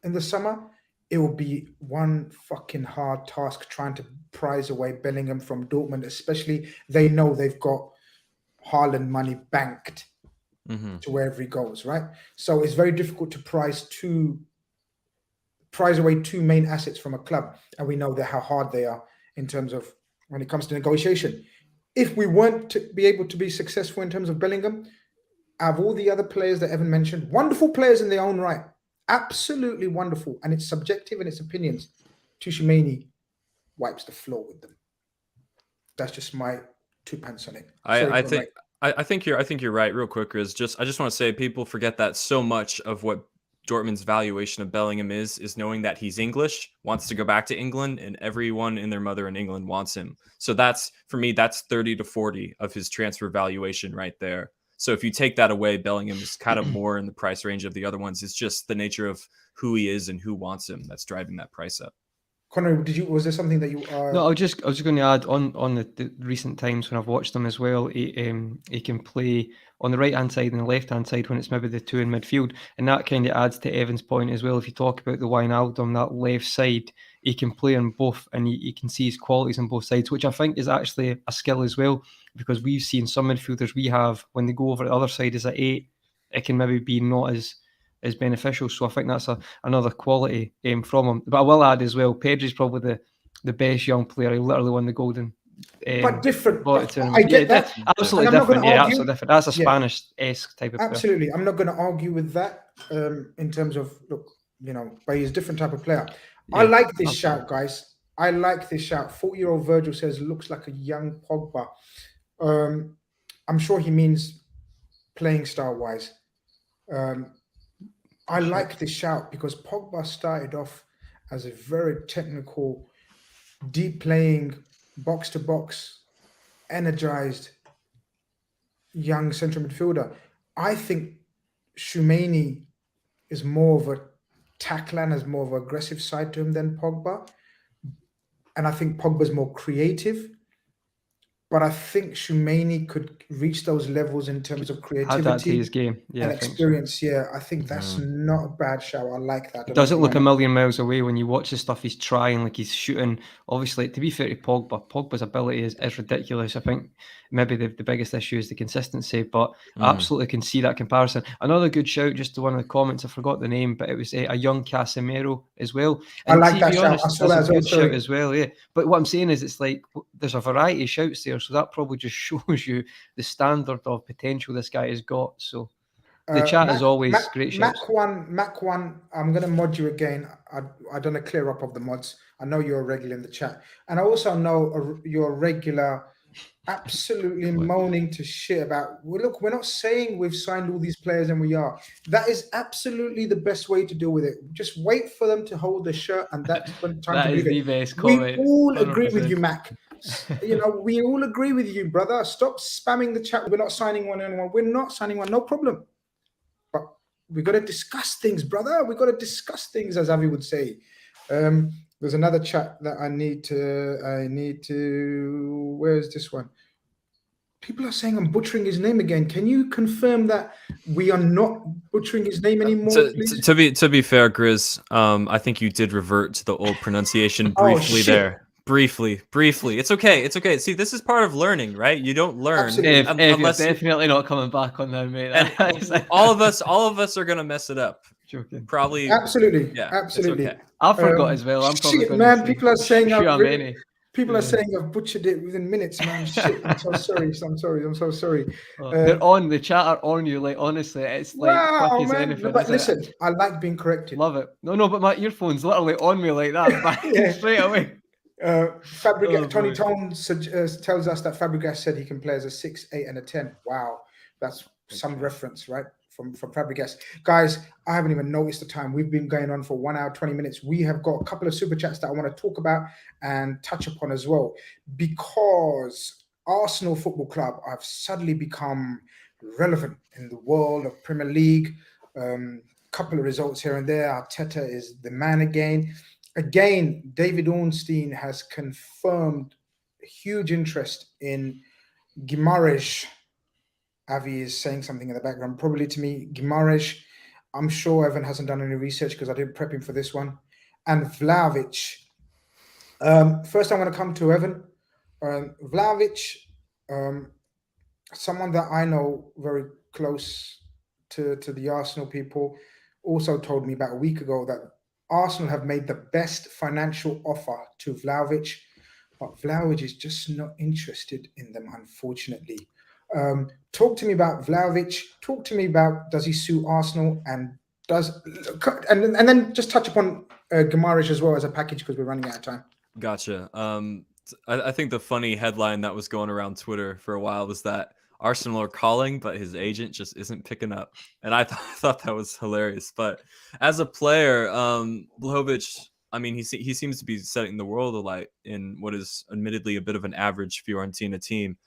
in the summer, it will be one fucking hard task trying to prize away Bellingham from Dortmund, especially they know they've got Haaland money banked to wherever he goes, right? So it's very difficult to prize away 2 main assets from a club, and we know that how hard they are in terms of when it comes to negotiation. If we weren't to be able to be successful in terms of Bellingham, out of all the other players that Evan mentioned, wonderful players in their own right, absolutely wonderful, and it's subjective in its opinions, Tchouaméni wipes the floor with them. That's just my 2 pence on it. I think you're right. Real quick, I just want to say, people forget that so much of what Dortmund's valuation of Bellingham is knowing that he's English, wants to go back to England, and everyone and their mother in England wants him. So that's, for me, that's 30 to 40 of his transfer valuation right there. So if you take that away, Bellingham is kind of more in the price range of the other ones. It's just the nature of who he is and who wants him that's driving that price up. Connor, was there something that you? No, I was just going to add on the recent times when I've watched him as well. He can play on the right hand side and the left hand side when it's maybe the 2 in midfield, and that kind of adds to Evan's point as well. If you talk about the Wijnaldum, that left side, he can play on both, and you can see his qualities on both sides, which I think is actually a skill as well, because we've seen some midfielders we have when they go over the other side as an 8, it can maybe be not as beneficial. So I think that's another quality from him. But I will add as well, Pedri's probably the best young player. He literally won the golden. But different. I get that. Absolutely different. Yeah, absolutely different. That's a Spanish-esque type of absolutely player. I'm not going to argue with that in terms of, look, but he's a different type of player. Yeah, I like this shout, guys. I like this shout. 40-year-old Virgil says, looks like a young Pogba. I'm sure he means playing style-wise. I like this shout because Pogba started off as a very technical, deep playing, box-to-box, energized young central midfielder. I think Tchouaméni is more of a tackler and has more of an aggressive side to him than Pogba. And I think Pogba's more creative. but I think Tchouaméni could reach those levels in terms of Add that to creativity his game. Yeah, and I think so. experience. Yeah, I think that's not a bad show. I like that. It doesn't look a million miles away when you watch the stuff he's trying, like he's shooting. Obviously, to be fair to Pogba's ability is ridiculous. I think maybe the biggest issue is the consistency, but I absolutely can see that comparison. Another good shout, just to one of the comments, I forgot the name, but it was a young Casemiro as well. And I like that be shout. honest, I saw that's that a as good well. shout as well, yeah. But what I'm saying is it's like there's a variety of shouts there, so that probably just shows you the standard of potential this guy has got. So the chat is always great shouts. Mac one, I'm gonna mod you again. I done a clear up of the mods. I know you're a regular in the chat, and I also know you're a regular, absolutely moaning to shit about. Well, look, we're not saying we've signed all these players and we are. That is absolutely the best way to deal with it. Just wait for them to hold the shirt, and that's when time to That is believe the it. best We comment. all agree 100%. with you, Mac. You know, we all agree with you, brother. Stop spamming the chat. We're not signing anyone. We're not signing one. No problem. But we got to discuss things, brother. We got to discuss things, as Avi would say. There's another chat that I need to. Where's this one? People are saying I'm butchering his name again. Can you confirm that we are not butchering his name anymore, please? To be fair, Grizz, I think you did revert to the old pronunciation briefly there. Briefly. It's okay. It's okay. See, this is part of learning, right? You don't learn unless you're definitely not coming back on that, mate. all of us are gonna mess it up. Joking. Probably. Absolutely. Yeah. Absolutely. Okay. I forgot as well. I'm probably shit, man. People are saying People Yeah. are saying I've butchered it within minutes, man. Shit, I'm so sorry. I'm so sorry. They're on the chat are on you. Like honestly, it's like quick as anything. No, but listen, I like being corrected. Love it. No, but my earphone's literally on me like that, straight away. Tony Tone tells us that Fabregas said he can play as a 6, 8, and a 10. Wow, that's some reference, right? From Fabregas. Guys, I haven't even noticed the time. We've been going on for 1 hour, 20 minutes. We have got a couple of super chats that I want to talk about and touch upon as well, because Arsenal Football Club have suddenly become relevant in the world of Premier League. Couple of results here and there. Arteta is the man again. Again, David Ornstein has confirmed huge interest in Guimaraes. Avi is saying something in the background, probably to me. Guimaraes, I'm sure Evan hasn't done any research because I didn't prep him for this one. And Vlahovic. First, I'm going to come to Evan. Vlahovic, someone that I know very close to the Arsenal people, also told me about a week ago that Arsenal have made the best financial offer to Vlahovic, but Vlahovic is just not interested in them, unfortunately. Talk to me about Vlahovic. Talk to me about, does he suit Arsenal, and then just touch upon Guimaraes as well as a package, because we're running out of time. Gotcha. I think the funny headline that was going around Twitter for a while was that Arsenal are calling, but his agent just isn't picking up, and I thought that was hilarious. But as a player, Vlahovic, I mean, he seems to be setting the world alight in what is admittedly a bit of an average Fiorentina team.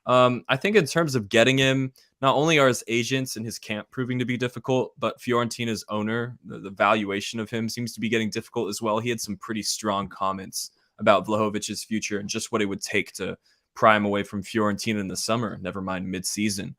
I think in terms of getting him, not only are his agents and his camp proving to be difficult, but Fiorentina's owner, the valuation of him seems to be getting difficult as well. He had some pretty strong comments about Vlahovic's future and just what it would take to pry him away from Fiorentina in the summer, never mind mid-season.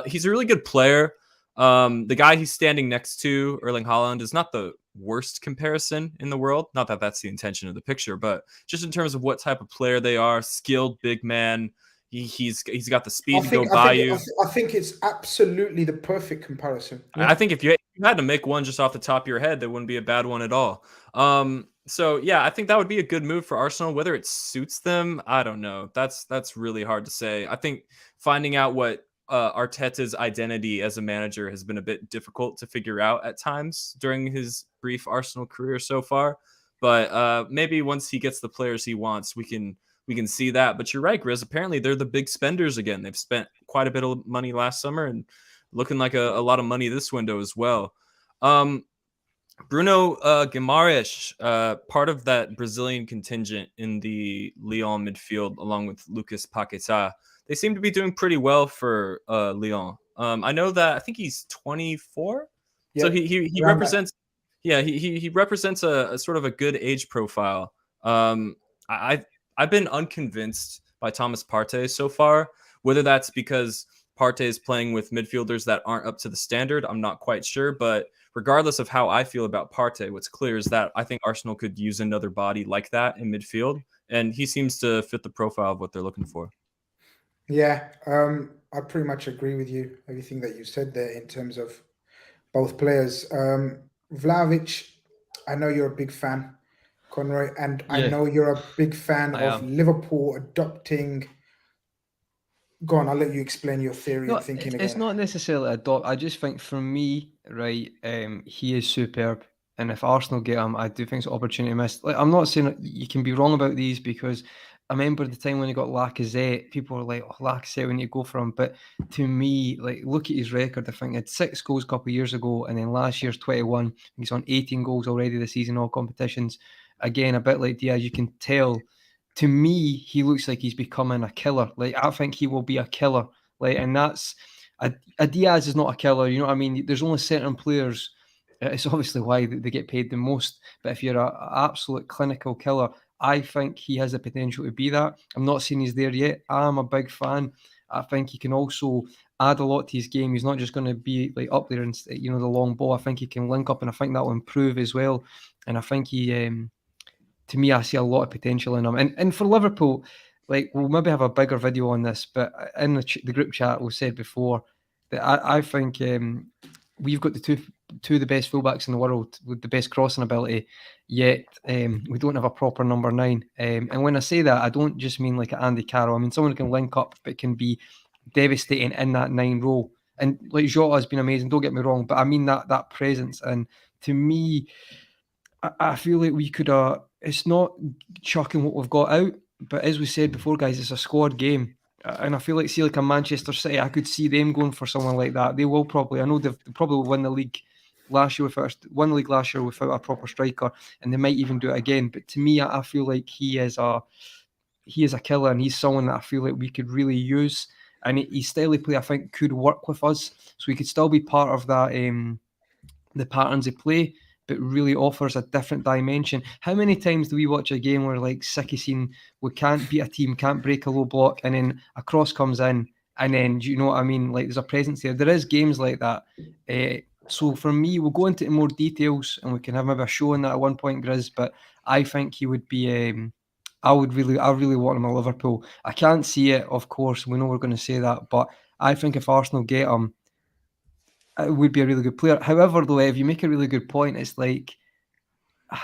He's a really good player. The guy he's standing next to, Erling Haaland, is not the worst comparison in the world. Not that that's the intention of the picture, but just in terms of what type of player they are, skilled big man. He's got the speed to go by you. I think it's absolutely the perfect comparison. Yeah. I think if you had to make one just off the top of your head, that wouldn't be a bad one at all. So yeah, I think that would be a good move for Arsenal. Whether it suits them, I don't know. That's really hard to say. I think finding out what Arteta's identity as a manager has been a bit difficult to figure out at times during his brief Arsenal career so far. But maybe once he gets the players he wants, we can see that. But you're right, Grizz. Apparently, they're the big spenders again. They've spent quite a bit of money last summer and looking like a lot of money this window as well. Bruno Guimaraes, part of that Brazilian contingent in the Lyon midfield, along with Lucas Paquetá, they seem to be doing pretty well for Lyon. I know that I think he's 24, so he represents. Yeah, he represents a sort of a good age profile. I've been unconvinced by Thomas Partey so far. Whether that's because Partey is playing with midfielders that aren't up to the standard, I'm not quite sure. But regardless of how I feel about Partey, what's clear is that I think Arsenal could use another body like that in midfield, and he seems to fit the profile of what they're looking for. Yeah, I pretty much agree with you. Everything that you said there in terms of both players. Vlahovic, I know you're a big fan, Conroy, and I Yeah, know you're a big fan I of am. Liverpool adopting. Go on, I'll let you explain your theory No, and thinking it's again. not necessarily a dot. I just think for me, right, he is superb. And if Arsenal get him, I do think it's an opportunity missed. Like, I'm not saying that you can be wrong about these because I remember the time when he got Lacazette, people were like, oh, Lacazette, we need to go for him. But to me, like, look at his record. I think he had 6 goals a couple of years ago, and then last year's 21. He's on 18 goals already this season, all competitions. Again, a bit like Diaz, you can tell. To me, he looks like he's becoming a killer. Like, I think he will be a killer. Like, and that's a Diaz is not a killer. You know what I mean? There's only certain players. It's obviously why they get paid the most. But if you're an absolute clinical killer, I think he has the potential to be that. I'm not saying he's there yet. I'm a big fan. I think he can also add a lot to his game. He's not just going to be like up there and the long ball. I think he can link up, and I think that will improve as well. And I think he, to me, I see a lot of potential in him. And for Liverpool, like we'll maybe have a bigger video on this, but in the group chat we said before that I think we've got the two of the best fullbacks in the world with the best crossing ability, yet we don't have a proper number 9. And when I say that, I don't just mean like Andy Carroll. I mean someone who can link up but can be devastating in that 9 role. And like Jota has been amazing, don't get me wrong, but I mean that presence. And to me, I feel like we could. It's not chucking what we've got out, but as we said before, guys, it's a squad game, and I feel like see like a Manchester City, I could see them going for someone like that. They will probably. I know they've probably won the league last year without a proper striker, and they might even do it again. But to me, I feel like he is a killer, and he's someone that I feel like we could really use. And his style of play, I think, could work with us, so we could still be part of that. The patterns they play, but really offers a different dimension. How many times do we watch a game where like Sicky scene, we can't beat a team, can't break a low block, and then a cross comes in, and then do you know what I mean? Like there's a presence there. There is games like that. So for me, we'll go into more details, and we can have maybe a show on that at one point, Grizz. But I think he would be. I really want him at Liverpool. I can't see it, of course. We know we're going to say that, but I think if Arsenal get him, it would be a really good player. However, though, if you make a really good point, it's like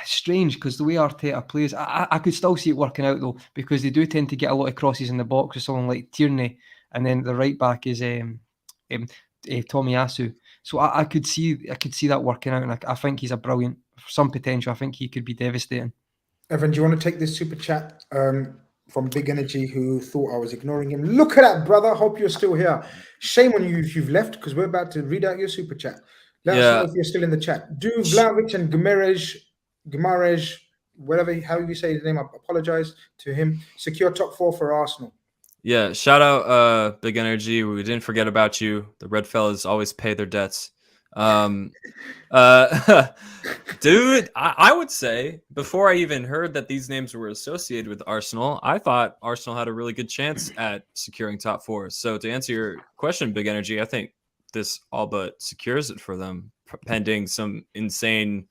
strange because the way Arteta plays, I could still see it working out though, because they do tend to get a lot of crosses in the box with someone like Tierney, and then the right back is Tomiyasu. So I could see that working out, and I think he's a brilliant, some potential. I think he could be devastating. Evan, do you want to take this super chat from Big Energy, who thought I was ignoring him? Look at that, brother. Hope you're still here. Shame on you if you've left, because we're about to read out your super chat. Let us know if you're still in the chat. Do Vlahovic and Guimaraes, how you say his name, I apologize to him, secure top 4 for Arsenal. Yeah, shout out Big Energy. We didn't forget about you. The Red Fellas always pay their debts. Dude, I would say before I even heard that these names were associated with Arsenal, I thought Arsenal had a really good chance at securing top 4. So to answer your question, Big Energy, I think this all but secures it for them, pending some insane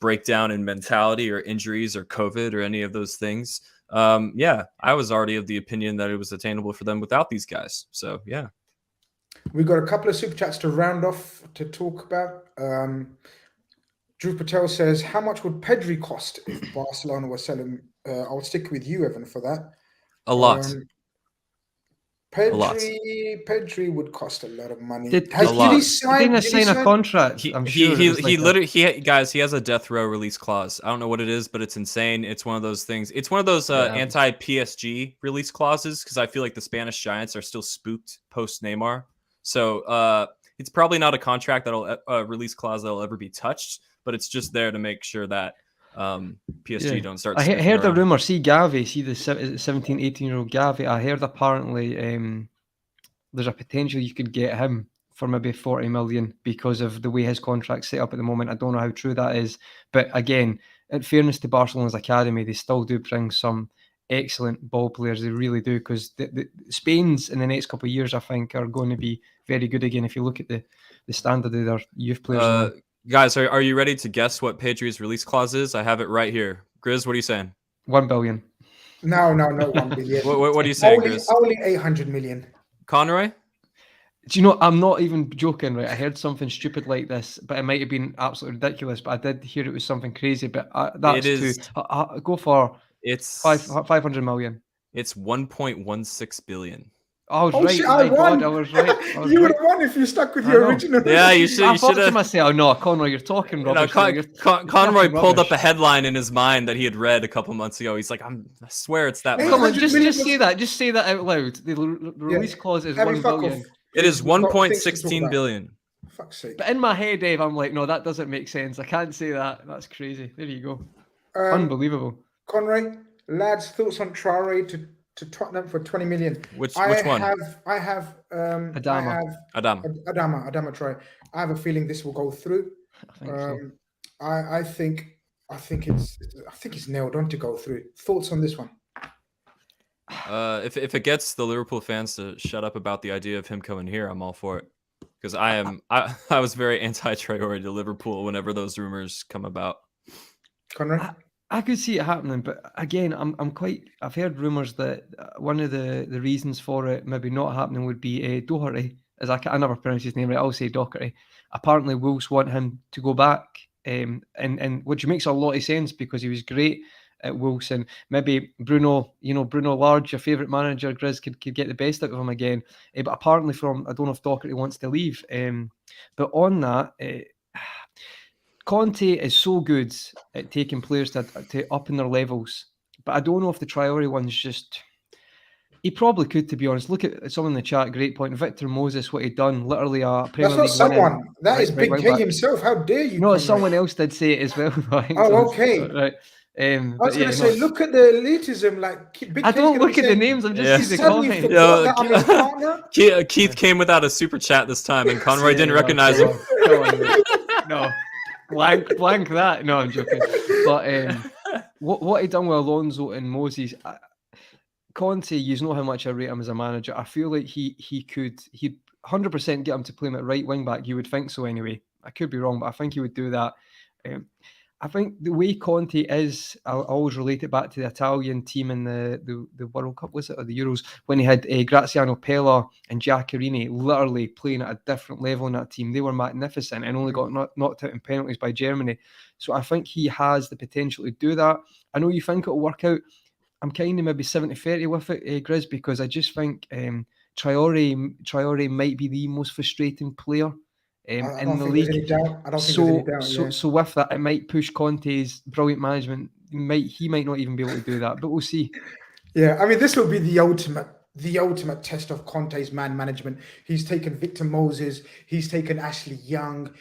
breakdown in mentality or injuries or COVID or any of those things. Yeah, I was already of the opinion that it was attainable for them without these guys. So yeah. We've got a couple of super chats to round off to talk about. Drew Patel says, how much would Pedri cost if Barcelona were selling? I'll stick with you, Evan, for that. A lot. Pedri would cost a lot of money. Did he sign a contract? He has a death row release clause. I don't know what it is, but it's insane. It's one of those things. It's one of those anti-PSG release clauses, because I feel like the Spanish Giants are still spooked post Neymar. So it's probably not a contract release clause that'll ever be touched, but it's just there to make sure that PSG don't start. I heard a rumor. See Gavi, the 17, 18-year-old Gavi. I heard apparently there's a potential you could get him for maybe 40 million because of the way his contract's set up at the moment. I don't know how true that is, but again, in fairness to Barcelona's academy, they still do bring some excellent ball players. They really do, because the Spain's in the next couple of years, I think, are going to be very good again. If you look at the standard of their youth players. Guys, are you ready to guess what Pedri's release clause is? I have it right here. Grizz, what are you saying? 1 billion. No, not 1 billion. What are you saying, Grizz? Only 800 million. Conroy? Do you know, I'm not even joking, right? I heard something stupid like this, but it might have been absolutely ridiculous, but I did hear it was something crazy, but that's too... go for... It's 500 million. It's 1.16 billion. I was Oh, right. shit, My I God, won. I was right. You would have won if you stuck with your original. Yeah, you should. I thought to myself, no, Conroy, you're talking rubbish. Conroy pulled up a headline in his mind that he had read a couple months ago. He's like, I swear it's that. Come on, just say that. Just say that out loud. The release clause is 1 billion. It is 1.16 billion. Fuck's sake. But in my head, Dave, I'm like, no, that doesn't make sense. I can't say that. That's crazy. There you go. Unbelievable. Conroy, lads, thoughts on Traoré to Tottenham for 20 million? Which one? I have Adama Traoré. I have a feeling this will go through. I think so. I think it's nailed on to go through. Thoughts on this one? If it gets the Liverpool fans to shut up about the idea of him coming here, I'm all for it. Because I was very anti-Traoré to Liverpool whenever those rumors come about. Conrad? I could see it happening, but again, I've heard rumours that one of the reasons for it maybe not happening would be Doherty, as I never pronounce his name right. I'll say Doherty. Apparently, Wolves want him to go back, and which makes a lot of sense because he was great at Wolves, and maybe Bruno Lage, your favourite manager, Grizz, could get the best out of him again. But apparently, I don't know if Doherty wants to leave. But on that. Conte is so good at taking players to up in their levels, but I don't know if the Traoré one's just... He probably could, to be honest. Look at someone in the chat, great point. Victor Moses, what he'd done, literally a Premier League. That's not someone. That is Big K himself. How dare you? No, someone else did say it as well. Okay. Right. I was going to say, look at the elitism. I don't look at the names. I'm just seeing the comments. Keith came without a super chat this time, and Conroy didn't recognize him. No. Blank that. No, I'm joking. But what he done with Alonso and Moses, Conte, you know how much I rate him as a manager. I feel like he'd 100% get him to play him at right wing back. You would think so anyway. I could be wrong, but I think he would do that. I think the way Conte is, I always relate it back to the Italian team in the World Cup, was it, or the Euros, when he had Graziano Pella and Giaccherini literally playing at a different level in that team. They were magnificent and only got knocked out in penalties by Germany. So I think he has the potential to do that. I know you think it'll work out. I'm kind of maybe 70-30 with it, Grizz, because I just think Traoré might be the most frustrating player in the league. So with that, it might push Conte's brilliant management. He might not even be able to do that, but we'll see. Yeah, I mean, this will be the ultimate test of Conte's man management. He's taken Victor Moses. He's taken Ashley Young.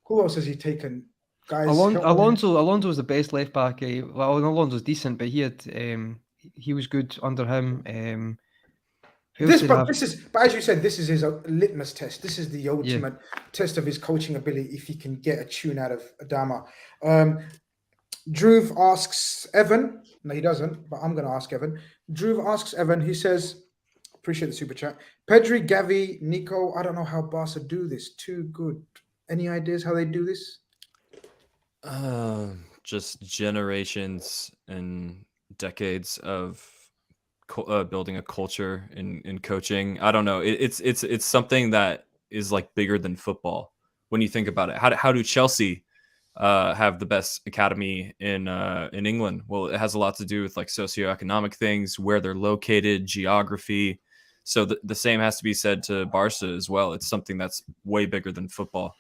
Who else has he taken? Guys, Alonso was the best left back. Well, Alonso's decent, but he was good under him. But as you said, this is his litmus test. This is the ultimate test of his coaching ability if he can get a tune out of Adama. Drew asks Evan. No, he doesn't, but I'm going to ask Evan. Drew asks Evan. He says, appreciate the super chat. Pedri, Gavi, Nico. I don't know how Barca do this. Too good. Any ideas how they do this? Just generations and decades of building a culture in coaching. I don't know. It's something that is like bigger than football when you think about it. How do Chelsea have the best academy in England? Well, it has a lot to do with like socioeconomic things, where they're located, geography. So the same has to be said to Barca as well. It's something that's way bigger than football.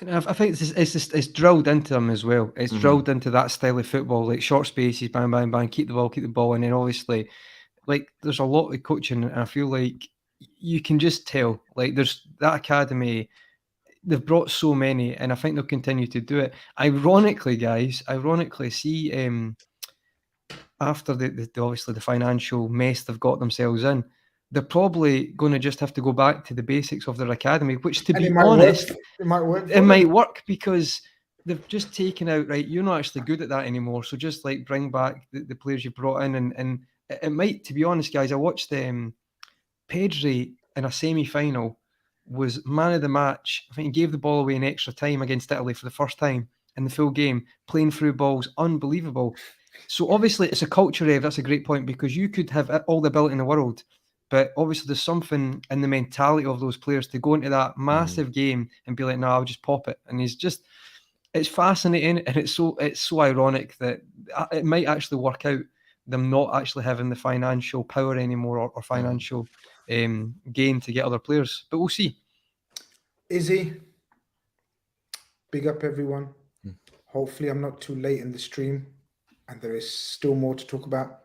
And I think it's drilled into them as well. It's drilled into that style of football, like short spaces, bang, bang, bang, keep the ball, and then obviously, like, there's a lot of coaching, and I feel like you can just tell, like, there's that academy, they've brought so many, and I think they'll continue to do it. Ironically, see, after the obviously the financial mess they've got themselves in, they're probably going to just have to go back to the basics of their academy, which, to be honest, it might work. It might work because they've just taken out, right, you're not actually good at that anymore, so just like bring back the players you brought in, and it might, to be honest, guys, I watched Pedri in a semi-final was man of the match. I think he gave the ball away in extra time against Italy for the first time in the full game, playing through balls, unbelievable. So obviously it's a culture, Ev, that's a great point, because you could have all the ability in the world, but obviously there's something in the mentality of those players to go into that massive game and be like, no, I'll just pop it. And it's fascinating, and it's so ironic that it might actually work out, them not actually having the financial power anymore, or financial gain to get other players. But we'll see. Izzy, big up everyone. Hopefully I'm not too late in the stream and there is still more to talk about.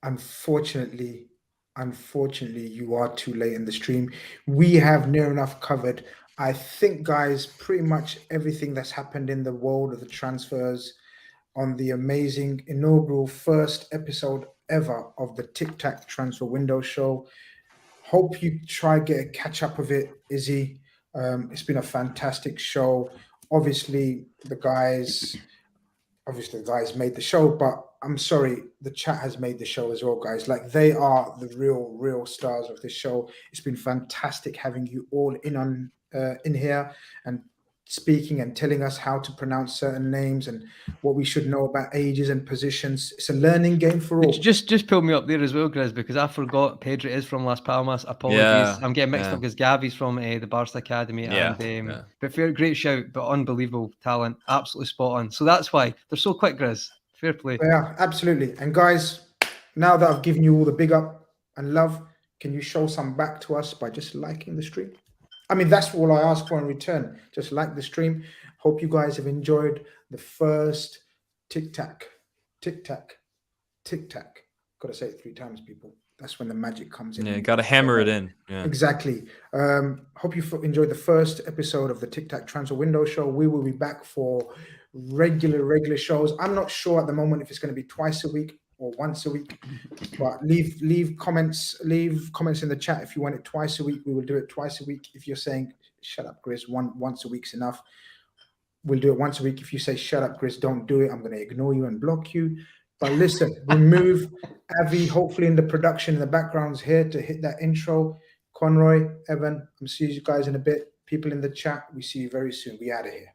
Unfortunately, you are too late in the stream. We have near enough covered, I think, guys, pretty much everything that's happened in the world of the transfers on the amazing inaugural first episode ever of the Tic Tac Transfer Window Show. Hope you try get a catch up of it, Izzy. It's been a fantastic show. Obviously, the guys made the show, but I'm sorry, the chat has made the show as well, guys. Like, they are the real stars of this show. It's been fantastic having you all in here and speaking and telling us how to pronounce certain names and what we should know about ages and positions. It's a learning game for all. Just pull me up there as well, Grizz, because I forgot Pedri is from Las Palmas. Apologies. Yeah, I'm getting mixed up because Gavi's from the Barca Academy. But fair, great shout, but unbelievable talent. Absolutely spot on. So that's why they're so quick, Grizz. Fair play. Yeah, absolutely. And guys, now that I've given you all the big up and love, can you show some back to us by just liking the stream? I mean, that's all I ask for in return. Just like the stream. Hope you guys have enjoyed the first Tic Tac. Tic Tac. Tic Tac. Got to say it 3 times, people. That's when the magic comes in. Yeah, got to hammer it in. Yeah. Exactly. Hope you enjoyed the first episode of the Tic Tac Transfer Window Show. We will be back for regular shows. I'm not sure at the moment if it's going to be twice a week or once a week, but leave comments in the chat if you want it twice a week. We will do it twice a week. If you're saying shut up, Grizz, once a week's enough, we'll do it once a week. If you say shut up, Grizz, don't do it, I'm going to ignore you and block you. But listen, we move Avi, hopefully in the production in the background's here to hit that intro. Conroy, Evan, I'm seeing you guys in a bit. People in the chat, we see you very soon. We out of here.